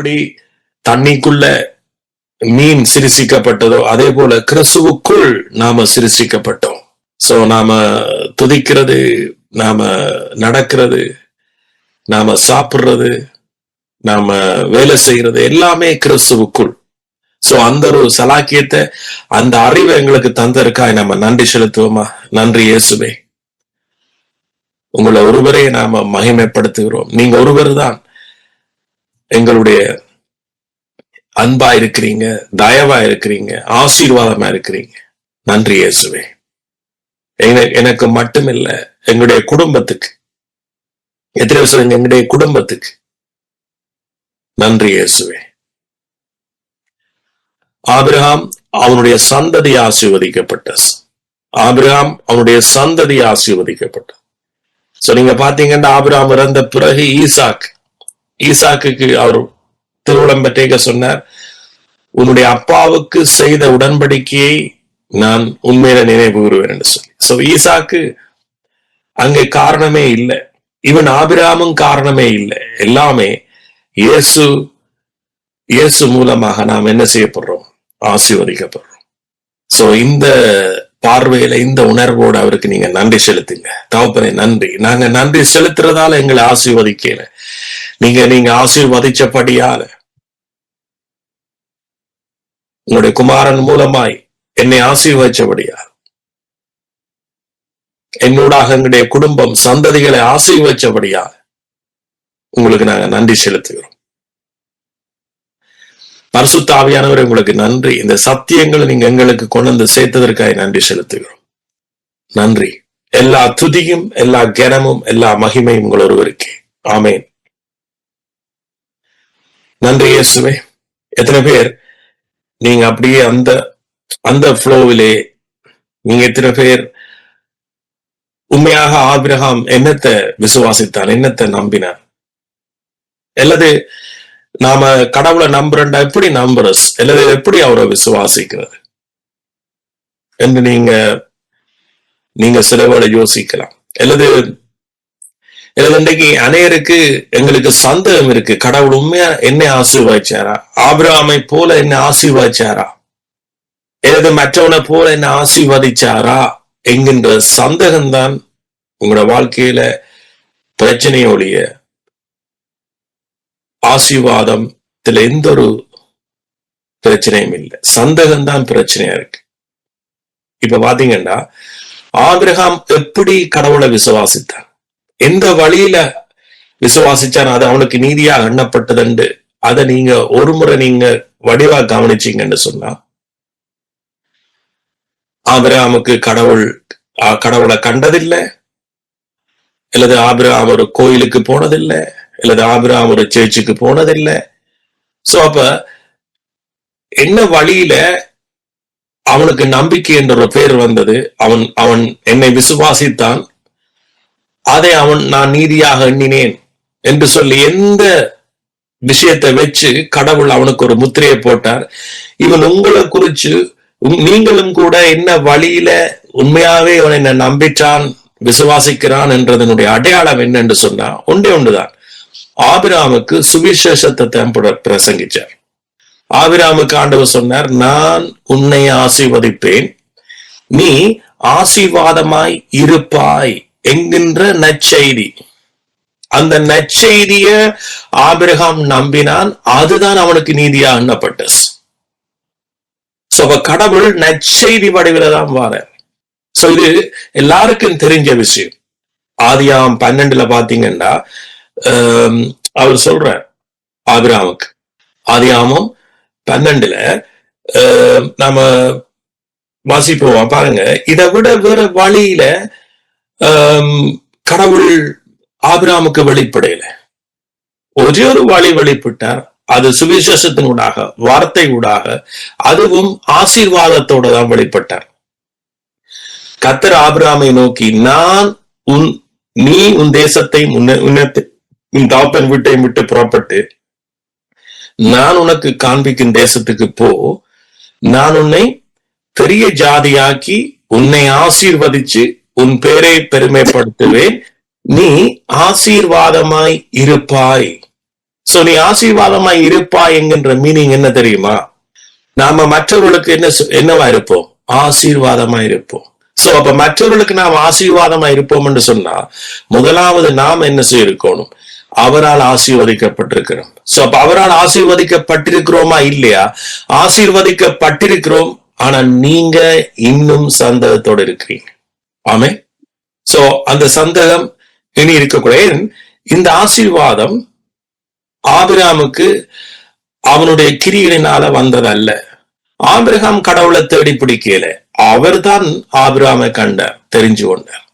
எப்படி தண்ணிக்குள்ள மீன் சிருஷ்டிக்கப்பட்டதோ அதே போல கிறிஸ்துவுக்குள் நாம சிருஷ்டிக்கப்பட்டோம். சோ நாம துதிக்கிறது, நாம நடக்கிறது, நாம சாப்பிடுறது, நாம வேலை செய்யறது எல்லாமே கிறிஸ்துவுக்குள். சோ அந்த ஒரு சலாக்கியத்தை, அந்த அறிவை எங்களுக்கு தந்திருக்காய் நம்ம நன்றி செலுத்துவோமா? நன்றி இயேசுவே. உங்களை ஒருவரே நாம மகிமைப்படுத்துகிறோம். நீங்க ஒருவர் தான் எங்களுடைய அன்பா இருக்கிறீங்க, தயவா இருக்கிறீங்க, ஆசீர்வாதமா இருக்கிறீங்க. நன்றி இயேசுவே. எனக்கு மட்டுமில்ல, எங்களுடைய குடும்பத்துக்கு, எத்தனை சொல்லுங்க, எங்களுடைய குடும்பத்துக்கு நன்றி இயேசுவே. ஆபிரகாம் அவனுடைய சந்ததி ஆசீர்வதிக்கப்பட்ட, ஆபிரகாம் அவனுடைய சந்ததி ஆசீர்வதிக்கப்பட்ட. சோ நீங்க பாத்தீங்கன்னா ஆபிரகாம் இறந்த பிறகு ஈசாக்குக்கு அவர் திருவுளம் பெற்றேக சொன்னார், உன்னுடைய அப்பாவுக்கு செய்த உடன்படிக்கையை நான் உண்மையில நினைவு கூறுவேன் என்று சொல்லி. சோ ஈசாக்கு அங்கே காரணமே இல்லை, இவன் ஆபிரகாமும் காரணமே இல்லை, எல்லாமே இயேசு மூலமாக நாம் என்ன செய்யப்படுறோம்? ஆசீர்வதிக்கப்படுறோம். சோ இந்த பார்வையில, இந்த உணர்வோடு அவருக்கு நீங்க நன்றி செலுத்துங்க. தகப்பனே நன்றி. நாங்க நன்றி செலுத்துறதால எங்களை ஆசீர்வதிக்கல, நீங்க ஆசீர்வதிச்சபடியால, உங்களுடைய குமாரன் மூலமாய் என்னை ஆசீர்வதிச்சபடியா, என்னோடாக எங்களுடைய குடும்பம் சந்ததிகளை ஆசீர்வதிச்சபடியா உங்களுக்கு நாங்க நன்றி செலுத்துகிறோம். பரிசுத்த ஆவியானவர் உங்களுக்கு நன்றி. இந்த சத்தியங்களை நீங்க எங்களுக்கு கொண்டு வந்து சேர்த்ததற்காக நன்றி செலுத்துகிறோம். நன்றி. எல்லா துதியும், எல்லா கனமும், எல்லா மகிமையும் உங்கள் ஒருவருக்கே. ஆமேன். நன்றி இயேசுவே. எத்தனை பேர் நீங்க அப்படியே அந்த ஃப்ளோவிலே, நீங்க எத்தனை பேர் உண்மையாக ஆபிரகாம் என்னத்தை விசுவாசித்தான், என்னத்தை நம்பினார்? அல்லது நாம கடவுளை நம்புறா எப்படி நம்புறஸ், அல்லது எப்படி அவரை விசுவாசிக்கிறது என்று நீங்க சிலவோட யோசிக்கலாம். அல்லது இன்றைக்கு அநேகருக்கு எங்களுக்கு சந்தேகம் இருக்கு, கடவுள் உண்மையா என்னை ஆசீர்வதிச்சாரா? ஆபிரகாமை போல என்ன ஆசீர்வதிச்சாரா? அல்லது மற்றவனை போல என்ன ஆசீர்வதிச்சாரா என்கின்ற சந்தேகம்தான் உங்களோட வாழ்க்கையில பிரச்சனையோடைய ஆசீர்வாதத்துல எந்த ஒரு பிரச்சனையும் இல்லை, சந்தேகம்தான் பிரச்சனையா இருக்கு. இப்ப பாத்தீங்கன்னா ஆபிரகாம் எப்படி கடவுளை விசுவாசித்தான், எந்த வழியில விசுவாசிச்சான், அது அவனுக்கு நீதியா எண்ணப்பட்டதுண்டு. அதை நீங்க ஒரு முறை நீங்க வடிவா கவனிச்சீங்கன்னு சொன்னா, ஆபிரகாமுக்கு கடவுளை கண்டதில்லை, அல்லது ஆபிரகாம் ஒரு கோயிலுக்கு போனதில்லை, அல்லது ஆபிரகாம் ஒரு சேர்ச்சுக்கு போனதில்லை. சோ அப்ப என்ன வழியில அவனுக்கு நம்பிக்கை என்ற ஒரு பேர் வந்தது? அவன் என்னை விசுவாசித்தான், அதை நான் நீதியாக எண்ணினேன் என்று சொல்லி எந்த விஷயத்தை வச்சு கடவுள் அவனுக்கு ஒரு முத்திரையை போட்டார்? இவன் உங்களை குறிச்சு நீங்களும் கூட என்ன வழியில உண்மையாவே அவன் என்ன நம்பிட்டான், விசுவாசிக்கிறான் என்றதனுடைய அடையாளம் என்னன்னு சொன்னா ஒன்றே ஒன்றுதான். ஆபிரகாமுக்கு சுவிசேஷத்தை பிரசங்கிச்சார். ஆபிரகாமுக்கு ஆண்டவர் சொன்னார், நான் உன்னை ஆசீர்வதிப்பேன், நீ ஆசீர்வாதமாய் இருப்பாய் என்கின்ற நற்செய்தி. அந்த நற்செய்திய ஆபிரகாம் நம்பினான், அதுதான் அவனுக்கு நீதியா எண்ணப்பட்டது. கடவுள் நற்செய்தி வடிவில தான் வாரார். சோ இது எல்லாருக்கும் தெரிஞ்ச விஷயம். ஆதியாகமம் 12 பாத்தீங்கன்னா அவர் சொல்ற ஆபிரகாமுக்கு, ஆதியாகமம் 12 நாம வாசிப்போம் பாருங்க. இதை விட வேற வழியில கடவுள் ஆபிரகாமுக்கு வெளிப்படையில ஒரே ஒரு வழி வெளிப்பட்டார், அது சுவிசேஷத்தினூடாக, வார்த்தை ஊடாக, அதுவும் ஆசீர்வாதத்தோட தான் வெளிப்பட்டார். கர்த்தர் ஆபிரகாமை நோக்கி, நீ உன் தேசத்தையும் உன் தகப்பன் வீட்டையும் விட்டு புறப்பட்டு நான் உனக்கு காண்பிக்கும் தேசத்துக்கு போ, நான் உன்னை பெரிய ஜாதியாக்கி உன்னை ஆசீர்வதிச்சு உன் பேரை பெருமைப்படுத்துவேன், நீ ஆசீர்வாதமாய் இருப்பாய் சோ நீ ஆசீர்வாதமாய் இருப்பா என்கின்ற மீனிங் என்ன தெரியுமா? நாம மற்றவர்களுக்கு என்னவா இருப்போம்? ஆசீர்வாதமா இருப்போம். சோ அப்ப மற்றவர்களுக்கு நாம் ஆசீர்வாதமா இருப்போம் என்று சொன்னா முதலாவது நாம் என்ன செய்யணும்? அவரால் ஆசீர்வதிக்கப்பட்டிருக்கிறோம். சோ அப்ப அவரால் ஆசீர்வதிக்கப்பட்டிருக்கிறோமா இல்லையா? ஆசீர்வதிக்கப்பட்டிருக்கிறோம். ஆனா நீங்க இன்னும் சந்தேகத்தோடு இருக்கிறீங்க. ஆமே. சோ அந்த சந்தேகம் இனி இருக்கக்கூடாது. இந்த ஆசீர்வாதம் ஆபிரகாமுக்கு அவனுடைய கிரியையினால வந்ததல்ல. ஆபிரகாம் கடவுளை தேடி பிடிக்கல, அவர் தான் ஆபிரகாமை கண்டார், தெரிஞ்சு கொண்டார்.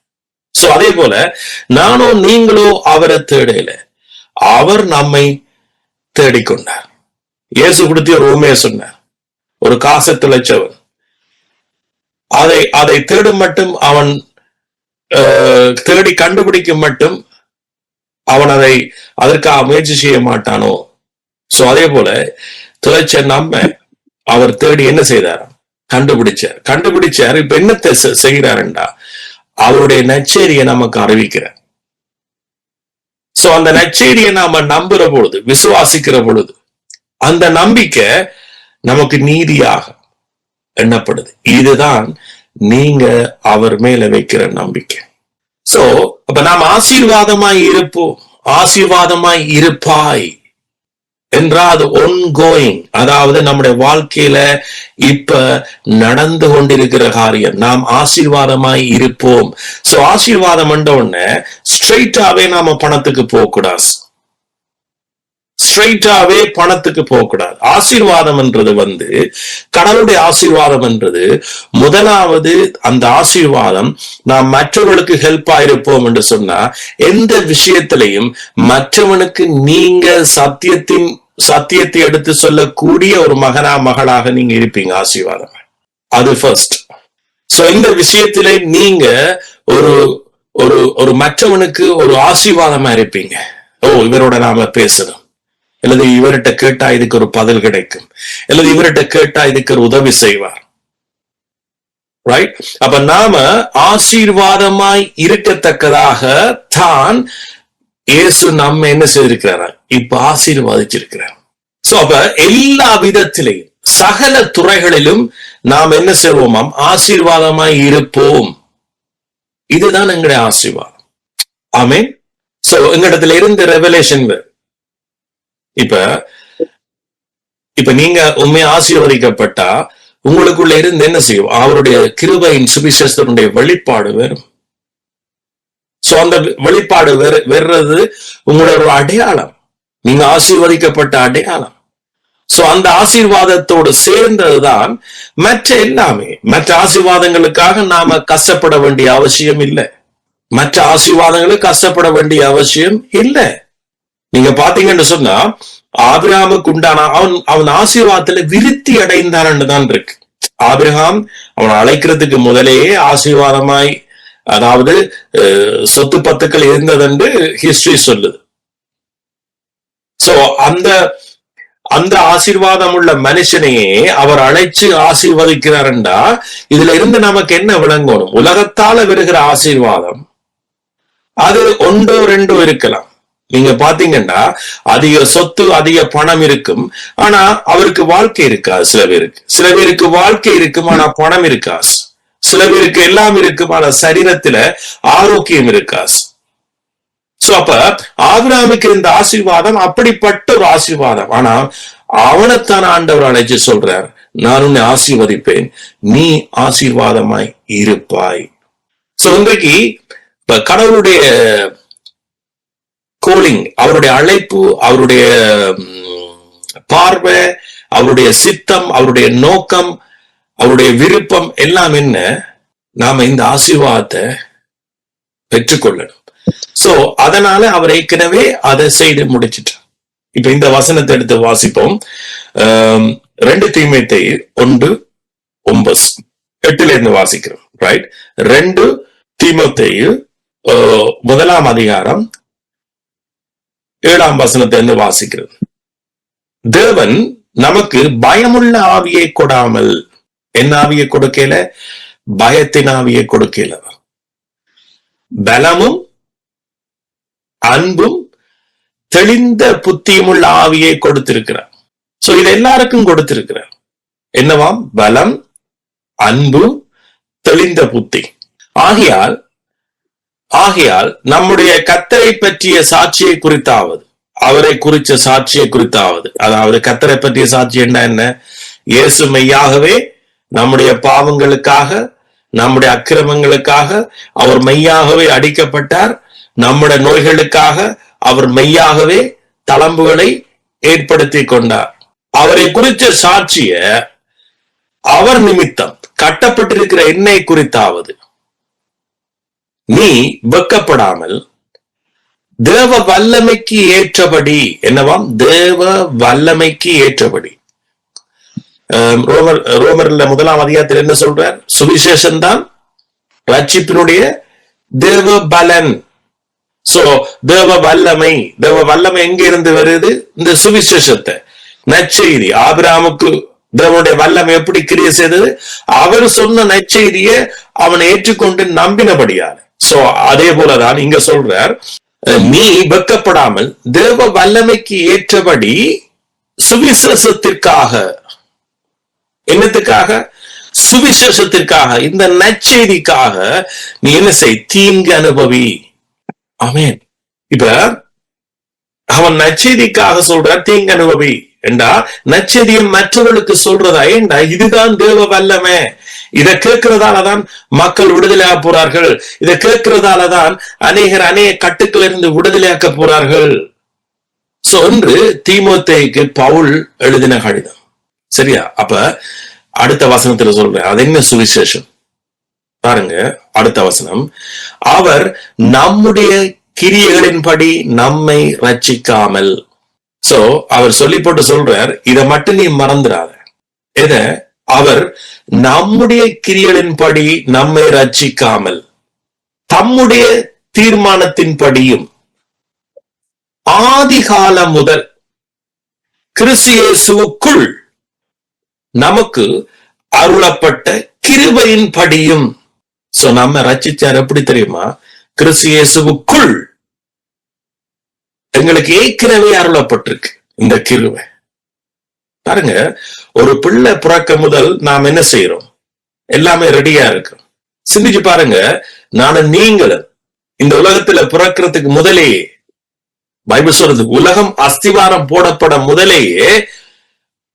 சோ அதே போல நானோ நீங்களோ அவரை தேடல, அவர் நம்மை தேடிக்கொண்டார். இயேசு கொடுத்த ஒரு உண்மையை சொன்னார். ஒரு காசை துளைச்சவன் அதை தேடும் மட்டும், அவன் தேடி கண்டுபிடிக்கும் மட்டும் அவன் அதற்காக முயற்சி செய்ய மாட்டானோ? சோ அதே போல துளைச்ச நம்ம அவர் தேடி என்ன செய்தார்? கண்டுபிடிச்சார். இப்ப என்னத்தை செய்கிறாருண்டா, அவருடைய நற்செய்தியை நமக்கு அறிவிக்கிறார். சோ அந்த நற்செய்தியை நாம நம்புற பொழுது, விசுவாசிக்கிற பொழுது, அந்த நம்பிக்கை நமக்கு நீதியாக எண்ணப்படுது. இதுதான் நீங்க அவர் மேல வைக்கிற நம்பிக்கை. சோ அப்ப நாம் ஆசீர்வாதமாய் இருப்போம், ஆசீர்வாதமாய் இருப்பாய் என்றால் அது ஒன்கோயிங், அதாவது நம்முடைய வாழ்க்கையில இப்ப நடந்து கொண்டிருக்கிற காரியம். நாம் ஆசீர்வாதமாய் இருப்போம். சோ ஆசீர்வாதம் என்ற உடனே ஸ்ட்ரெயிட்டாவே நாம பணத்துக்கு போகக்கூடாது. ஸ்ட்ரெயிட்டாவே பணத்துக்கு போகக்கூடாது. ஆசீர்வாதம் என்றது கடவுளுடைய ஆசீர்வாதம் என்றது முதலாவது, அந்த ஆசீர்வாதம் நாம் மற்றவர்களுக்கு ஹெல்ப் ஆயிருப்போம் என்று சொன்னா, எந்த விஷயத்திலையும் மற்றவனுக்கு நீங்க சத்தியத்தை எடுத்து சொல்லக்கூடிய ஒரு மகளாக நீங்க இருப்பீங்க. ஆசீர்வாதம் அது ஃபர்ஸ்ட். சோ இந்த விஷயத்திலே நீங்க ஒரு மற்றவனுக்கு ஒரு ஆசீர்வாதமா இருப்பீங்க. இவரோட நாம பேசணும், அல்லது இவர்கிட்ட கேட்டா இதுக்கு ஒரு பதில் கிடைக்கும், அல்லது இவர்கிட்ட கேட்டா இதுக்கு ஒரு உதவி செய்வார். ரைட்? அப்ப நாம ஆசீர்வாதமாய் இருக்கத்தக்கதாக தான் இயேசு நம்ம என்ன செய்திருக்கிறாரா? இப்ப ஆசீர்வாதிச்சிருக்கிறார். சோ அப்ப எல்லா விதத்திலையும், சகல துறைகளிலும் நாம் என்ன செய்வோமாம்? ஆசீர்வாதமாய் இருப்போம். இதுதான் எங்களுடைய ஆசீர்வாதம். ஆமென். சோ எங்களிடத்துல இருந்து ரெவலேஷன். இப்ப நீங்க உண்மையா ஆசீர்வதிக்கப்பட்டா உங்களுக்குள்ள இருந்து என்ன செய்யும்? அவருடைய கிருபையின் சுவிசேஷத்தினுடைய வெளிப்பாடு வரும். சோ அந்த வெளிப்பாடு வர்றது உங்களோட ஒரு அடையாளம், நீங்க ஆசீர்வதிக்கப்பட்ட அடையாளம். சோ அந்த ஆசீர்வாதத்தோடு சேர்ந்ததுதான் மற்ற எல்லாமே. மற்ற ஆசீர்வாதங்களுக்காக நாம கஷ்டப்பட வேண்டிய அவசியம் இல்லை. மற்ற ஆசீர்வாதங்களுக்கு கஷ்டப்பட வேண்டிய அவசியம் இல்லை. நீங்க பாத்தீங்கன்னு சொன்னா ஆபிரகாமுக்கு உண்டான அவன் ஆசீர்வாதத்துல விருத்தி அடைந்தான்னு தான் இருக்கு. ஆபிரகாம் அவன் அழைக்கிறதுக்கு முதலேயே ஆசீர்வாதமாய், அதாவது சொத்து பத்துக்கள் இருந்ததென்று ஹிஸ்டரி சொல்லுது. சோ அந்த ஆசீர்வாதம் உள்ள மனுஷனையே அவர் அழைச்சு ஆசீர்வதிக்கிறாருண்டா, இதுல இருந்து நமக்கு என்ன விளங்கணும்? உலகத்தால வருகிற ஆசீர்வாதம் அது ஒன்றோ ரெண்டோ இருக்கலாம். நீங்க பாத்தீங்கன்னா அதிக சொத்து, அதிக பணம் இருக்கும், ஆனா அவருக்கு வாழ்க்கை இருக்காது. சில பேருக்கு வாழ்க்கை இருக்கும், ஆனா பணம் இருக்காது. சில பேருக்கு எல்லாம் இருக்கும், ஆனா சரீரத்துல ஆரோக்கியம் இருக்காது. சோ அப்ப ஆபிரகாமுக்கு இந்த ஆசீர்வாதம் அப்படிப்பட்ட ஒரு ஆசீர்வாதம். ஆனா அவனைத்தான் ஆண்டவர் அழைச்சு சொல்றார், நான் உன்னை ஆசீர்வதிப்பேன், நீ ஆசீர்வாதமாய் இருப்பாய். சோ இன்றைக்கு கடவுளுடைய கோலிங், அவருடைய அழைப்பு, அவருடைய பார்வை, அவருடைய சித்தம், அவருடைய நோக்கம், அவருடைய விருப்பம் எல்லாம் என்ன? நாம இந்த ஆசீர்வாதத்தை பெற்றுக்கொள்ளணும். சோ அதனால அவர் ஏற்கனவே அதை செய்து முடிச்சிட்டார். இப்ப இந்த வசனத்தை எடுத்து வாசிப்போம். 2 தீமோத்தேயு 1:9 இருந்து வாசிக்கிறோம். ரைட்? 2 தீமோத்தேயு 1 அதிகாரம் 7 வசனத்திலிருந்து வாசிக்கிறது. தேவன் நமக்கு பயமுள்ள ஆவியை கொடாமல், என்ன ஆவியை கொடுக்கல? பயத்தின் ஆவியை கொடுக்கல. பலமும் அன்பும் தெளிந்த புத்தியுமுள்ள ஆவியை கொடுத்திருக்கிறார். சோ இது எல்லாருக்கும் கொடுத்திருக்கிறார். என்னவாம்? பலம், அன்பு, தெளிந்த புத்தி. ஆகையால் நம்முடைய கர்த்தரை பற்றிய சாட்சியை குறித்தாவது, அவரை குறித்த சாட்சியை குறித்தாவது, அதாவது கர்த்தரை பற்றிய சாட்சி என்ன? இயேசு மெய்யாகவே நம்முடைய பாவங்களுக்காக, நம்முடைய அக்கிரமங்களுக்காக அவர் மெய்யாகவே அடிக்கப்பட்டார். நம்முடைய நோய்களுக்காக அவர் மெய்யாகவே தளம்புகளை ஏற்படுத்தி கொண்டார். அவரை குறித்த சாட்சிய அவர் நிமித்தம் கட்டப்பட்டிருக்கிற என்னை குறித்தாவது நீ வெட்கப்படாமல் தேவ வல்லமைக்கு ஏற்றபடி, என்னவாம்? தேவ வல்லமைக்கு ஏற்றபடி. ரோமர்ல 1ஆம் அதிகாரத்தில் என்ன சொல்றார்? சுவிசேஷம் தான் ரட்சிப்பினுடைய தேவ பலன். சோ தேவ வல்லமை எங்க இருந்து வருது? இந்த சுவிசேஷத்தை, நற்செய்தி. ஆபிரகாமுக்கு தேவனுடைய வல்லமை எப்படி கிரியை செய்தது? அவர் சொன்ன நற்செய்தியை அவன் ஏற்றுக்கொண்டு நம்பினபடியால். சோ அதே போலதான் இங்க சொல்றார், நீ வெட்கப்படாமல் தேவ வல்லமைக்கு ஏற்றபடி சுவிசேஷத்திற்காக. என்னத்துக்காக? சுவிசேஷத்திற்காக, இந்த நற்செய்திக்காக நீ என்ன செய்? தீங்கு அனுபவி. ஆமென். இப்ப அவன் நற்செய்திக்காக சொல்றார் தீங்கு அனுபவி என்றா, நற்செய்தியை மற்றவர்களுக்கு சொல்றதா? ஏண்டா இதுதான் தேவ வல்லமை. இதை கேட்கிறதாலதான் மக்கள் விடுதலையாக போறார்கள். இதை கேட்கிறதாலதான் அநேக கட்டுக்கள் இருந்து விடுதலையாக்க போறார்கள். சோ என்று தீமோத்தேயுக்கு பவுல் எழுதின கடிதம். சரியா? அப்ப அடுத்த வசனத்துல சொல்றேன், அது என்ன சுவிசேஷம் பாருங்க. அடுத்த வசனம், அவர் நம்முடைய கிரியைகளின்படி நம்மை ரட்சிக்காமல். சோ அவர் சொல்லி போட்டு சொல்றார், இதை மட்டும் நீ மறந்துடாத. எத? அவர் நம்முடைய கிரியைகளின்படி நம்மை ரட்சிக்காமல் தம்முடைய தீர்மானத்தின்படியும் ஆதிகாலம் முதல் கிறிஸ்து இயேசுவுக்குள் நமக்கு அருளப்பட்ட கிருபையின் படியும். சோ நம்ம ரட்சிச்சார் எப்படி தெரியுமா? கிறிஸ்து இயேசுவுக்குள் எங்களுக்கு ஏற்கனவே அருளப்பட்டிருக்கு இந்த கிருபை. பாருங்க, ஒரு பிள்ளை பிறக்க முதல் நாம் என்ன செய்யறோம்? எல்லாமே ரெடியா இருக்கு. சிந்திச்சு பாருங்க, நானும் நீங்களும் இந்த உலகத்துல பிறக்கிறதுக்கு முதலேயே, பைபிள் சொல்றது உலகம் அஸ்திவாரம் போடப்பட முதலேயே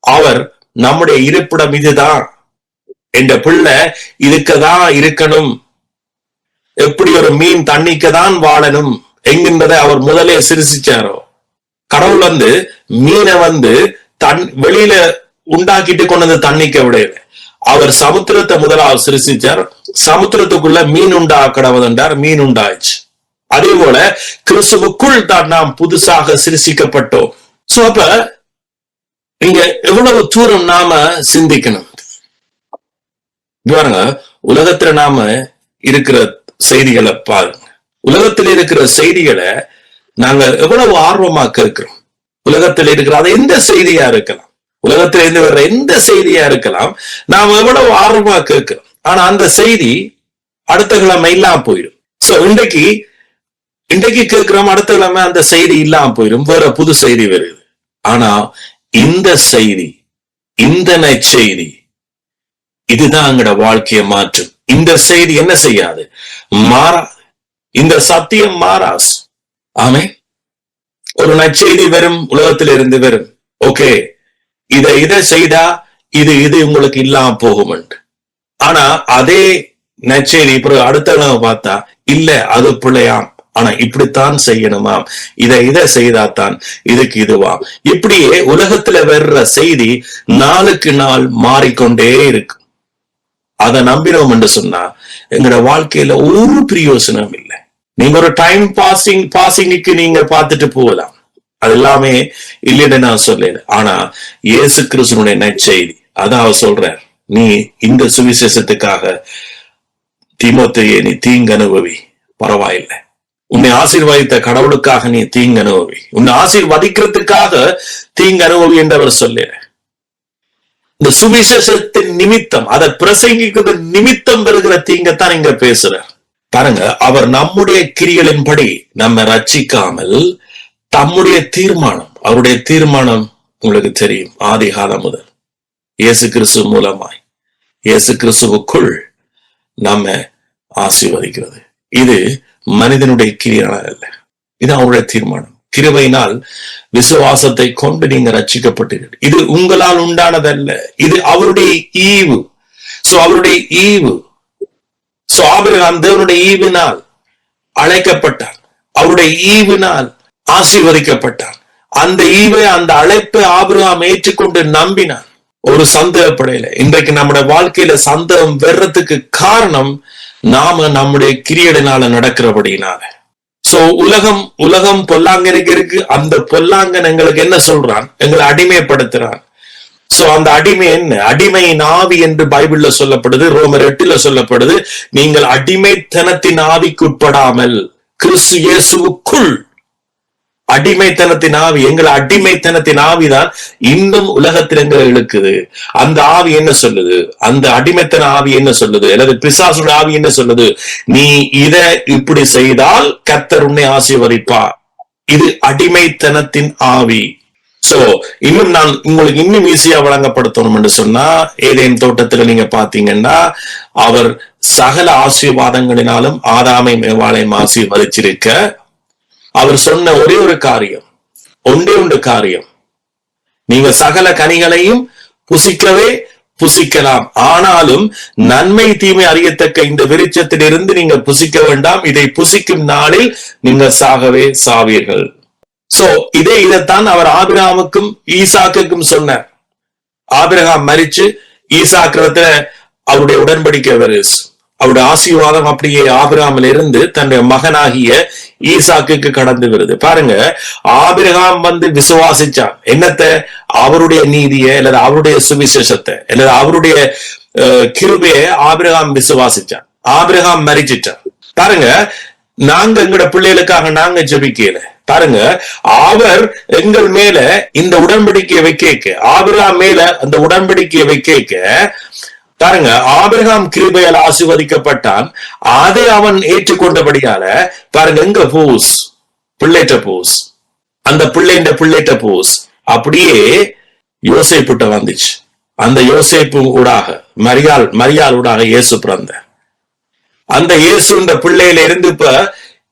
அவர் நம்முடைய இருப்பிடம் இதுதான், என்ற பிள்ளை இதுக்குதான் இருக்கணும், எப்படி ஒரு மீன் தண்ணிக்குதான் வாழணும் என்கின்றதை அவர் முதலே சிருஷிச்சாரோ. கடவுள் மீனை வெளியில உண்டாக்கிட்டு கொண்டு வந்து தண்ணிக்க விடையில அவர் சமுத்திரத்தை முதலாவது சிருஷிச்சார். சமுத்திரத்துக்குள்ள மீன் உண்டாக்கடவதென்றார், மீன் உண்டாச்சு. அதே போல கிறிஸ்துவுக்குள் தான் நாம் புதுசாக சிருஷிக்கப்பட்டோம். சோ அப்ப இங்க எவ்வளவு தூரம் நாம சிந்திக்கணும் பாருங்க. உலகத்துல நாம இருக்கிற செய்திகளை பாருங்க. உலகத்தில் இருக்கிற செய்திகளை நாங்க எவ்வளவு ஆர்வமா கேட்கிறோம். உலகத்தில் இருக்கிற அது எந்த செய்தியா இருக்கலாம், உலகத்துல இருந்து வர்ற எந்த செய்தியா இருக்கலாம், நாம் எவ்வளவு ஆர்வமா கேட்கிறோம். ஆனா அந்த செய்தி அடுத்த கிழமை இல்லாம போயிடும். சோ இன்றைக்கு கேட்கிறோம், அடுத்த கிழமை அந்த செய்தி இல்லாம போயிடும், வேற புது செய்தி வருது. ஆனா இந்த செய்தி, இந்த நற்செய்தி, இதுதான் எங்களோட வாழ்க்கையை மாற்றும். இந்த செய்தி என்ன செய்யாது? மாறாது. இந்த சத்தியம் மாறாஸ். ஆமே, ஒரு நற்செய்தி வரும், உலகத்தில் இருந்து வரும். ஓகே, இதை செய்தா இது உங்களுக்கு இல்லாம போகும். ஆனா அதே நற்செய்தி இப்ப அடுத்த பார்த்தா இல்ல, அது பிள்ளையாம், ஆனா இப்படித்தான் செய்யணுமாம், இதை செய்தாத்தான் இதுக்கு இதுவாம். இப்படியே உலகத்துல வர்ற செய்தி நாளுக்கு நாள் மாறிக்கொண்டே இருக்கு. அதை நம்பினோம் என்று சொன்னா எங்களோட வாழ்க்கையில ஒரு பிரயோசனம் இல்லை. நீங்க ஒரு டைம் பாசிங்க்கு நீங்க பார்த்துட்டு போகலாம், அது எல்லாமே இல்லைன்னு நான் சொல்லல. ஆனா இயேசு கிறிஸ்துவினுடைய நற்செய்தி, அதான் சொல்றார், நீ இந்த சுவிசேஷத்துக்காக தீமோத்தேயே நீ தீங்கு அனுபவி, பரவாயில்லை. உன்னை ஆசீர்வதித்த கடவுளுக்காக நீ தீங்கு அனுபவி, உன்னை ஆசீர்வதிக்கிறதுக்காக தீங்கு அனுபவி என்று அவர் சொல்ல. இந்த சுவிசேஷத்தின் நிமித்தம், அதை பிரசங்கிக்கிறது நிமித்தம் பெறுகிற தீங்கத்தான் இங்க பேசுறார். பாருங்க, அவர் நம்முடைய கிரியைகளின்படி நம்ம ரட்சிக்காமல் தம்முடைய தீர்மானம், அவருடைய தீர்மானம் உங்களுக்கு தெரியும். ஆதி காலம் முதல் இயேசு கிறிஸ்து மூலமாய், இயேசு கிறிஸ்துவுக்குள் நாம ஆசீர்வதிக்கிறது. இது மனிதனுடைய கிரியினால் அல்ல, இது அவருடைய தீர்மானம். கிருபையினால் விசுவாசத்தை கொண்டு நீங்க ரட்சிக்கப்பட்டீர்கள். இது உங்களால் உண்டானதல்ல, இது அவருடைய ஈவு. சோ அவருடைய ஈவு. சோ ஆபிரகாம் தேவனுடைய ஈவினால் அழைக்கப்பட்டார், அவருடைய ஈவினால் ஆசீர்வதிக்கப்பட்டார். அந்த ஈவை, அந்த அழைப்பை ஆபிரகாம் ஏற்றுக்கொண்டு நம்பினான். ஒரு சந்தேகப்படையில. இன்றைக்கு நம்முடைய வாழ்க்கையில சந்தேகம் வர்றதுக்கு காரணம் நாம நம்முடைய கிரியையினால நடக்கிறபடினால. சோ உலகம் பொல்லாங்கனுக்கு இருக்கு. அந்த பொல்லாங்கன் எங்களுக்கு என்ன சொல்றான்? எங்களை அடிமைப்படுத்துறான். சோ அந்த அடிமை என்ன? அடிமையின் ஆவி என்று பைபிள்ல சொல்லப்படுது, ரோமர் 8 சொல்லப்படுது. நீங்கள் அடிமைத்தனத்தின் ஆவிக்கு உட்படாமல் கிறிஸ்து இயேசுவுக்குள். அடிமைத்தனத்தின் ஆவி, எங்களை அடிமைத்தனத்தின் ஆவிதான் இன்னும் உலகத்தில் எங்களை இழுக்குது. அந்த ஆவி என்ன சொல்லுது? அந்த அடிமைத்தன ஆவி என்ன சொல்லுது? அல்லது பிசாசுடைய ஆவி என்ன சொல்லுது? நீ இத இப்படி செய்தால் கர்த்தர் உன்னை ஆசீர்வதிப்பார். இது அடிமைத்தனத்தின் ஆவி. சோ இன்னும் நான் உங்களுக்கு இன்னும் ஈஸியா வழங்கப்படுத்தணும் என்று சொன்னா, ஏதேன் தோட்டத்துல நீங்க பாத்தீங்கன்னா அவர் சகல ஆசீர்வாதங்களினாலும் ஆதாமை மேவாளையும் ஆசீர்வதிச்சிருக்க, அவர் சொன்ன ஒரே ஒரு காரியம், ஒன்றே காரியம், நீங்க சகல கனிகளையும் புசிக்கலாம், ஆனாலும் நன்மை தீமை அறியத்தக்க இந்த விருட்சத்திலிருந்து நீங்க புசிக்க வேண்டாம், இதை புசிக்கும் நாளில் நீங்க சாகவே சாவீர்கள். சோ இதைத்தான் அவர் ஆபிரகாமுக்கும் ஈசாக்குக்கும் சொன்னார். ஆபிரகாம் மரிச்சு ஈசாக்குறதுல அவருடைய உடன்படிக்கை வருது. அவருடைய ஆசீர்வாதம் அப்படியே ஆபிரகாமில் இருந்து தன்னுடைய மகனாகிய ஈசாக்குக்கு கடந்து வருது. பாருங்க, ஆபிரகாம் விசுவாசிச்சான் என்னத்தை? அவருடைய நீதியை அல்லது அவருடைய சுவிசேஷத்தை அல்லது அவருடைய கிருபையை ஆபிரகாம் விசுவாசிச்சான். ஆபிரகாம் மரிச்சிட்டான். பாருங்க, நாங்க எங்களோட பிள்ளைகளுக்காக நாங்க ஜெபிக்கல. பாருங்க, அவர் எங்கள் மேல இந்த உடன்படிக்கையை வைக்க, ஆபிரகாம் மேல அந்த உடன்படிக்கையை வைக்க, பாருங்க, ஆபிரகாம் கிருபையால் ஆசீர்வதிக்கப்பட்டான். அதை அவன் ஏற்றுக்கொண்டபடியால பாருங்க, எங்க பூஸ் பிள்ளைட்ட பூஸ், அந்த பிள்ளைட்ட பூஸ் அப்படியே யோசேப்புட்ட வந்துச்சு. அந்த யோசேப்பு ஊடாக மரியாள் ஊடாக இயேசு பிறந்த. அந்த இயேசுன்ற பிள்ளையில இருந்து இப்ப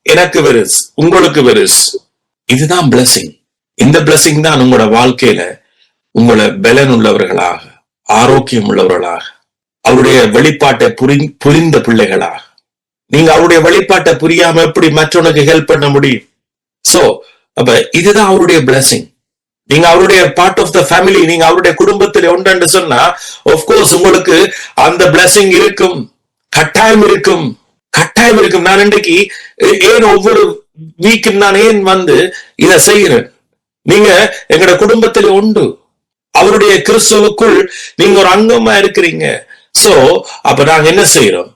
எனக்கு வெறுஸ், உங்களுக்கு வெறுஸ். இதுதான் பிளஸிங். இந்த பிளஸிங் தான் உங்களோட வாழ்க்கையில உங்களை பலன் உள்ளவர்களாக, ஆரோக்கியம் உள்ளவர்களாக, அவருடைய வெளிப்பாட்டை புரிந்த பிள்ளைகளாக. நீங்க அவருடைய வெளிப்பாட்டை புரியாம எப்படி மற்றவனுக்கு ஹெல்ப் பண்ண முடியும்? சோ அப்ப இதுதான் அவருடைய பிளஸிங். நீங்க அவருடைய பார்ட் ஆஃப் த ஃபேமிலி, நீங்க அவருடைய குடும்பத்தில் ஒன்று சொன்னா ஆஃப்கோர்ஸ் உங்களுக்கு அந்த பிளஸிங் இருக்கும், கட்டாயம் இருக்கும். நான் இன்றைக்கு ஏன் ஒவ்வொரு வீக்கும் நான் ஏன் இதை செய்கிறேன்? நீங்க எங்களோட குடும்பத்தில் உண்டு, அவருடைய கிறிஸ்துவுக்குள் நீங்க ஒரு அங்கமா இருக்கிறீங்க. சோ அப்ப நாங்க என்ன செய்யறோம்?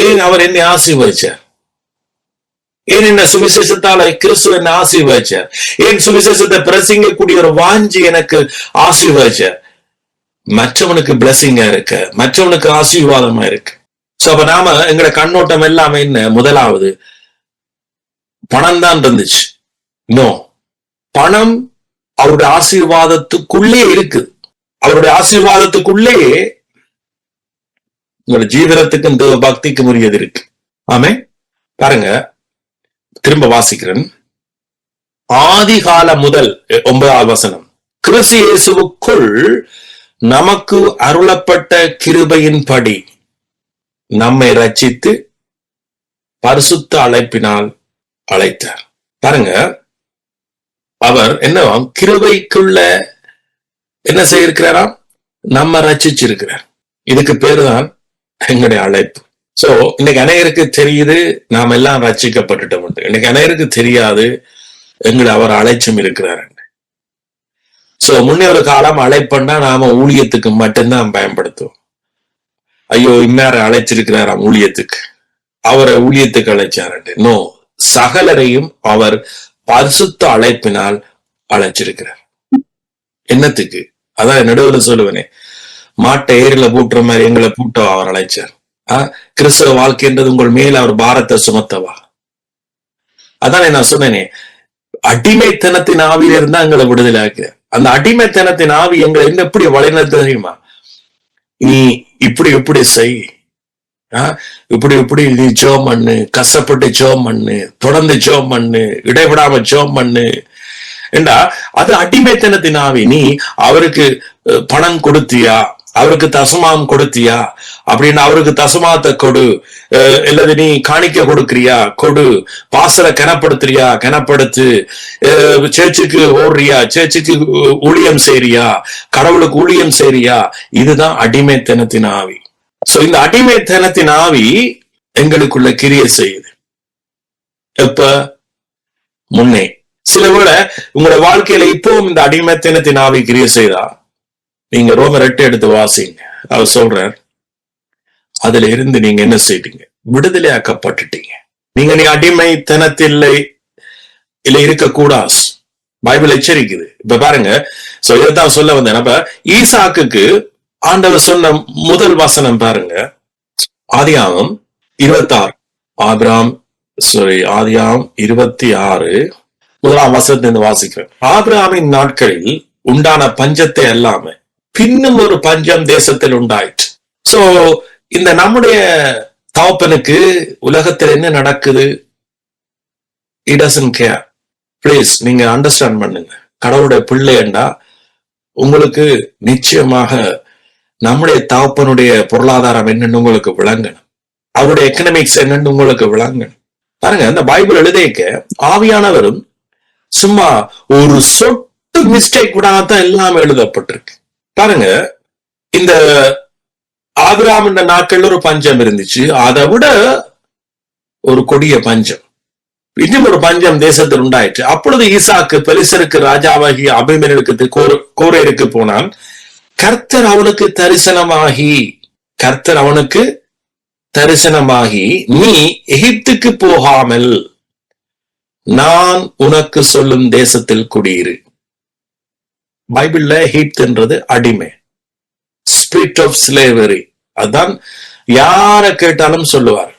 ஏன் அவர் என்னை ஆசீர்வதிச்சார்? ஏன் என்ன சுவிசேஷத்தால கிறிஸ்து என்ன ஆசீர்வதிச்சார்? ஏன் சுவிசேஷத்தை பிரசங்கக்கூடிய ஒரு வாஞ்சி எனக்கு ஆசீர்வதிச்சார்? மற்றவனுக்கு பிளஸிங்கா இருக்க, மற்றவனுக்கு ஆசீர்வாதமா இருக்கு. சோ அப்ப நாம எங்களோட கண்ணோட்டம் எல்லாமே என்ன? முதலாவது பணம் தான் இருந்துச்சு. நோ, பணம் அவருடைய ஆசீர்வாதத்துக்குள்ளே இருக்கு. அவருடைய ஆசீர்வாதத்துக்குள்ளே உங்களோட ஜீவனத்துக்கும் தேவ பக்திக்கும் உரியது இருக்கு. ஆமே, பாருங்க, திரும்ப வாசிக்கிறேன். ஆதி காலம் முதல் 9வது வசனம், கிறிஸ்து இயேசுவுக்குள் நமக்கு அருளப்பட்ட கிருபையின் படி நம்மை ரட்சித்து பரிசுத்த அழைப்பினால் அழைத்தார். பாருங்க, அவர் என்னவாம்? கிருபைக்குள்ள என்ன செய்திருக்கிறாராம்? நம்ம ரட்சிச்சிருக்கிறார். இதுக்கு பேருதான் எங்களுடைய அழைப்பு. சோ இன்னைக்கு அநேகருக்கு தெரியுது நாம் எல்லாம் ரட்சிக்கப்பட்டுட்டோம். இன்னைக்கு அநேகருக்கு தெரியாது எங்களை அவர் அழைச்சும் இருக்கிறார். சோ முன்னே ஒரு காலம் அழைப்பண்டா நாம ஊழியத்துக்கு மட்டும்தான் பயன்படுத்துவோம். ஐயோ, இன்னார அழைச்சிருக்கிறாராம் ஊழியத்துக்கு, அவரை ஊழியத்துக்கு அழைச்சாரு. நோ, சகலரையும் அவர் பரிசுத்த அழைப்பினால் அழைச்சிருக்கிறார். என்னத்துக்கு? அதான் நடுவில் சொல்லுவேனே, மாட்டை ஏரில பூட்டுற மாதிரி எங்களை பூட்ட அவர் அழைச்சார். கிறிஸ்தவ வாழ்க்கைன்றது உங்கள் மேல அவர் பாரத்தை சுமத்தவா. அதானே நான் சொன்னேனே, அடிமைத்தனத்தின் ஆவியில இருந்தா எங்களை விடுதலை ஆக்குறார். அந்த அடிமைத்தனத்தின் ஆவி எங்களை எங்க எப்படி வழிநடத்த தெரியுமா? நீ இப்படி செய், இப்படி நீ ஜோம் பண்ணு, கஷ்டப்பட்டு ஜோம் பண்ணு, தொடர்ந்து ஜோம் பண்ணு, இடைவிடாம ஜோம் பண்ணு என்றா அது அடிமைத்தனத்தின் ஆவி. நீ அவருக்கு பணம் கொடுத்தியா, அவருக்கு தசமாம் கொடுத்தியா அப்படின்னு அவருக்கு தசமாத்தை கொடு, இல்லது நீ காணிக்க கொடுக்கறியா கொடு, பாசல கனப்படுத்துறியா கனப்படுத்து, சேர்ச்சுக்கு ஓடுறியா, சேர்ச்சுக்கு ஊழியம் செய்றியா, கடவுளுக்கு ஊழியம் செய்றியா. இதுதான் அடிமைத்தனத்தின் ஆவி. சோ இந்த அடிமைத்தனத்தின் ஆவி எங்களுக்குள்ள கிரியை செய்யுது. எப்ப? முன்னே. சில வேளை உங்களோட வாழ்க்கையில இப்பவும் இந்த அடிமைத்தனத்தின் ஆவி கிரியை செய்தா, நீங்க ரோமர் 8 எடுத்து வாசிங்க. அவர் சொல்றார், அதுல இருந்து நீங்க என்ன செய்றீங்க? விடுதலையாக்கப்பட்டுட்டீங்க. நீ அடிமைத்தனத்தில் இல்ல இருக்கக்கூடாது. பைபிள் எச்சரிக்குது. இப்ப பாருங்க, இதைத்தான் சொல்ல வந்தேன். அப்ப ஈசாக்குக்கு ஆண்டவர் சொன்ன முதல் வசனம் பாருங்க, ஆதியாகமம் 26. ஆதியாகமம் 26 முதலாம் வசனத்திலிருந்து வாசிக்கிறேன். ஆபிரகாமின் நாட்களில் உண்டான பஞ்சத்தை அல்லாம பின்னும் ஒரு பஞ்சம் தேசத்தில் உண்டாயிற்று. சோ இந்த நம்முடைய தகப்பனுக்கு உலகத்தில் என்ன நடக்குது, he doesn't care. பிளீஸ் நீங்க அண்டர்ஸ்டாண்ட் பண்ணுங்க. கடவுளுடைய பிள்ளைண்டா உங்களுக்கு நிச்சயமாக நம்முடைய தகப்பனுடைய பொருளாதாரம் என்னன்னு உங்களுக்கு விளங்கணும், அவருடைய எக்கனாமிக்ஸ் என்னன்னு உங்களுக்கு விளங்கணும். பாருங்க, இந்த பைபிள் எழுதிக்க ஆவியானவரும் சும்மா ஒரு சொட்டு மிஸ்டேக் விடாதான் எல்லாம் எழுதப்பட்டிருக்கு. பாருங்க, இந்த ஆபிரகாம் என்ற நாட்கள்ல ஒரு பஞ்சம் இருந்துச்சு, அதை விட ஒரு கொடிய பஞ்சம், இன்னும் ஒரு பஞ்சம் தேசத்தில் உண்டாயிற்று. அப்பொழுது ஈசாக்கு பெலிஸ்தருக்கு ராஜாவாகி அபிமெலேக்கு கோரேருக்கு போனான். கர்த்தர் அவனுக்கு தரிசனமாகி நீ எகிப்துக்கு போகாமல் நான் உனக்கு சொல்லும் தேசத்தில் குடியிரு. பைபிள்ல எகிப்துன்றது அடிமை, ஸ்பிரிட் ஆஃப் ஸ்லேவரி. அதான் யார கேட்டாலும் சொல்லுவார்.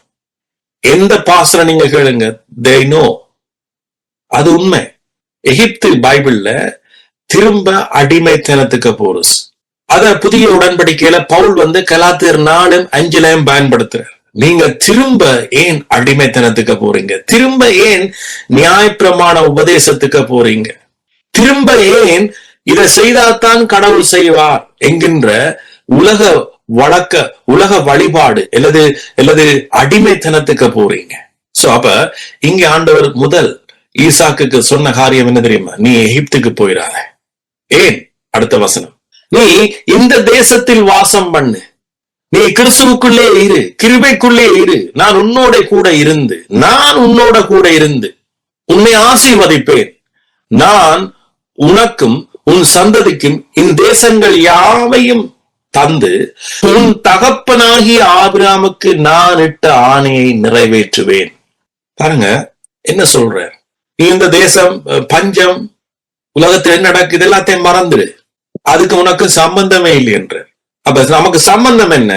எந்த பாஸ்டரை நீங்க கேளுங்க, they know. அது உண்மை. எகிப்து பைபிள்ல திரும்ப அடிமைத்தனத்துக்கு போறஸ். அத புதிய உடன்படிக்கையில பவுல் கலாத்தியர் 4:5 பயன்படுத்துறார். நீங்க திரும்ப ஏன் அடிமைத்தனத்துக்கு போறீங்க? திரும்ப ஏன் நியாயப்பிரமாண உபதேசத்துக்கு போறீங்க? திரும்ப ஏன் இதை செய்தால்தான் கடவுள் செய்வார் என்கின்ற உலக வழிபாடு அல்லது அடிமைத்தனத்துக்கு போறீங்க? சோ அப்ப இங்க ஆண்டவர் முதல் ஈசாக்குக்கு சொன்ன காரியம் என்ன தெரியுமா? நீ எகிப்துக்கு போயிடாத. ஏன்? அடுத்த வசனம், நீ இந்த தேசத்தில் வாசம் பண்ணு, நீ கிறிஸ்துவுக்குள்ளே இரு, கிருபைக்குள்ளே இரு, நான் உன்னோட கூட இருந்து உன்னை ஆசீர்வதிப்பேன், நான் உனக்கும் உன் சந்ததிக்கும் இந்த தேசங்கள் யாவையும் தந்து உன் தகப்பனாகிய ஆபிரகாமுக்கு நான் இட்ட ஆணையை நிறைவேற்றுவேன். பாருங்க என்ன சொல்ற, நீ இந்த தேசம் பஞ்சம் உலகத்தில் என்ன நடக்குது எல்லாத்தையும் மறந்துடு, அதுக்கு உனக்கு சம்பந்தமே இல்லை என்று. அப்ப நமக்கு சம்பந்தம் என்ன?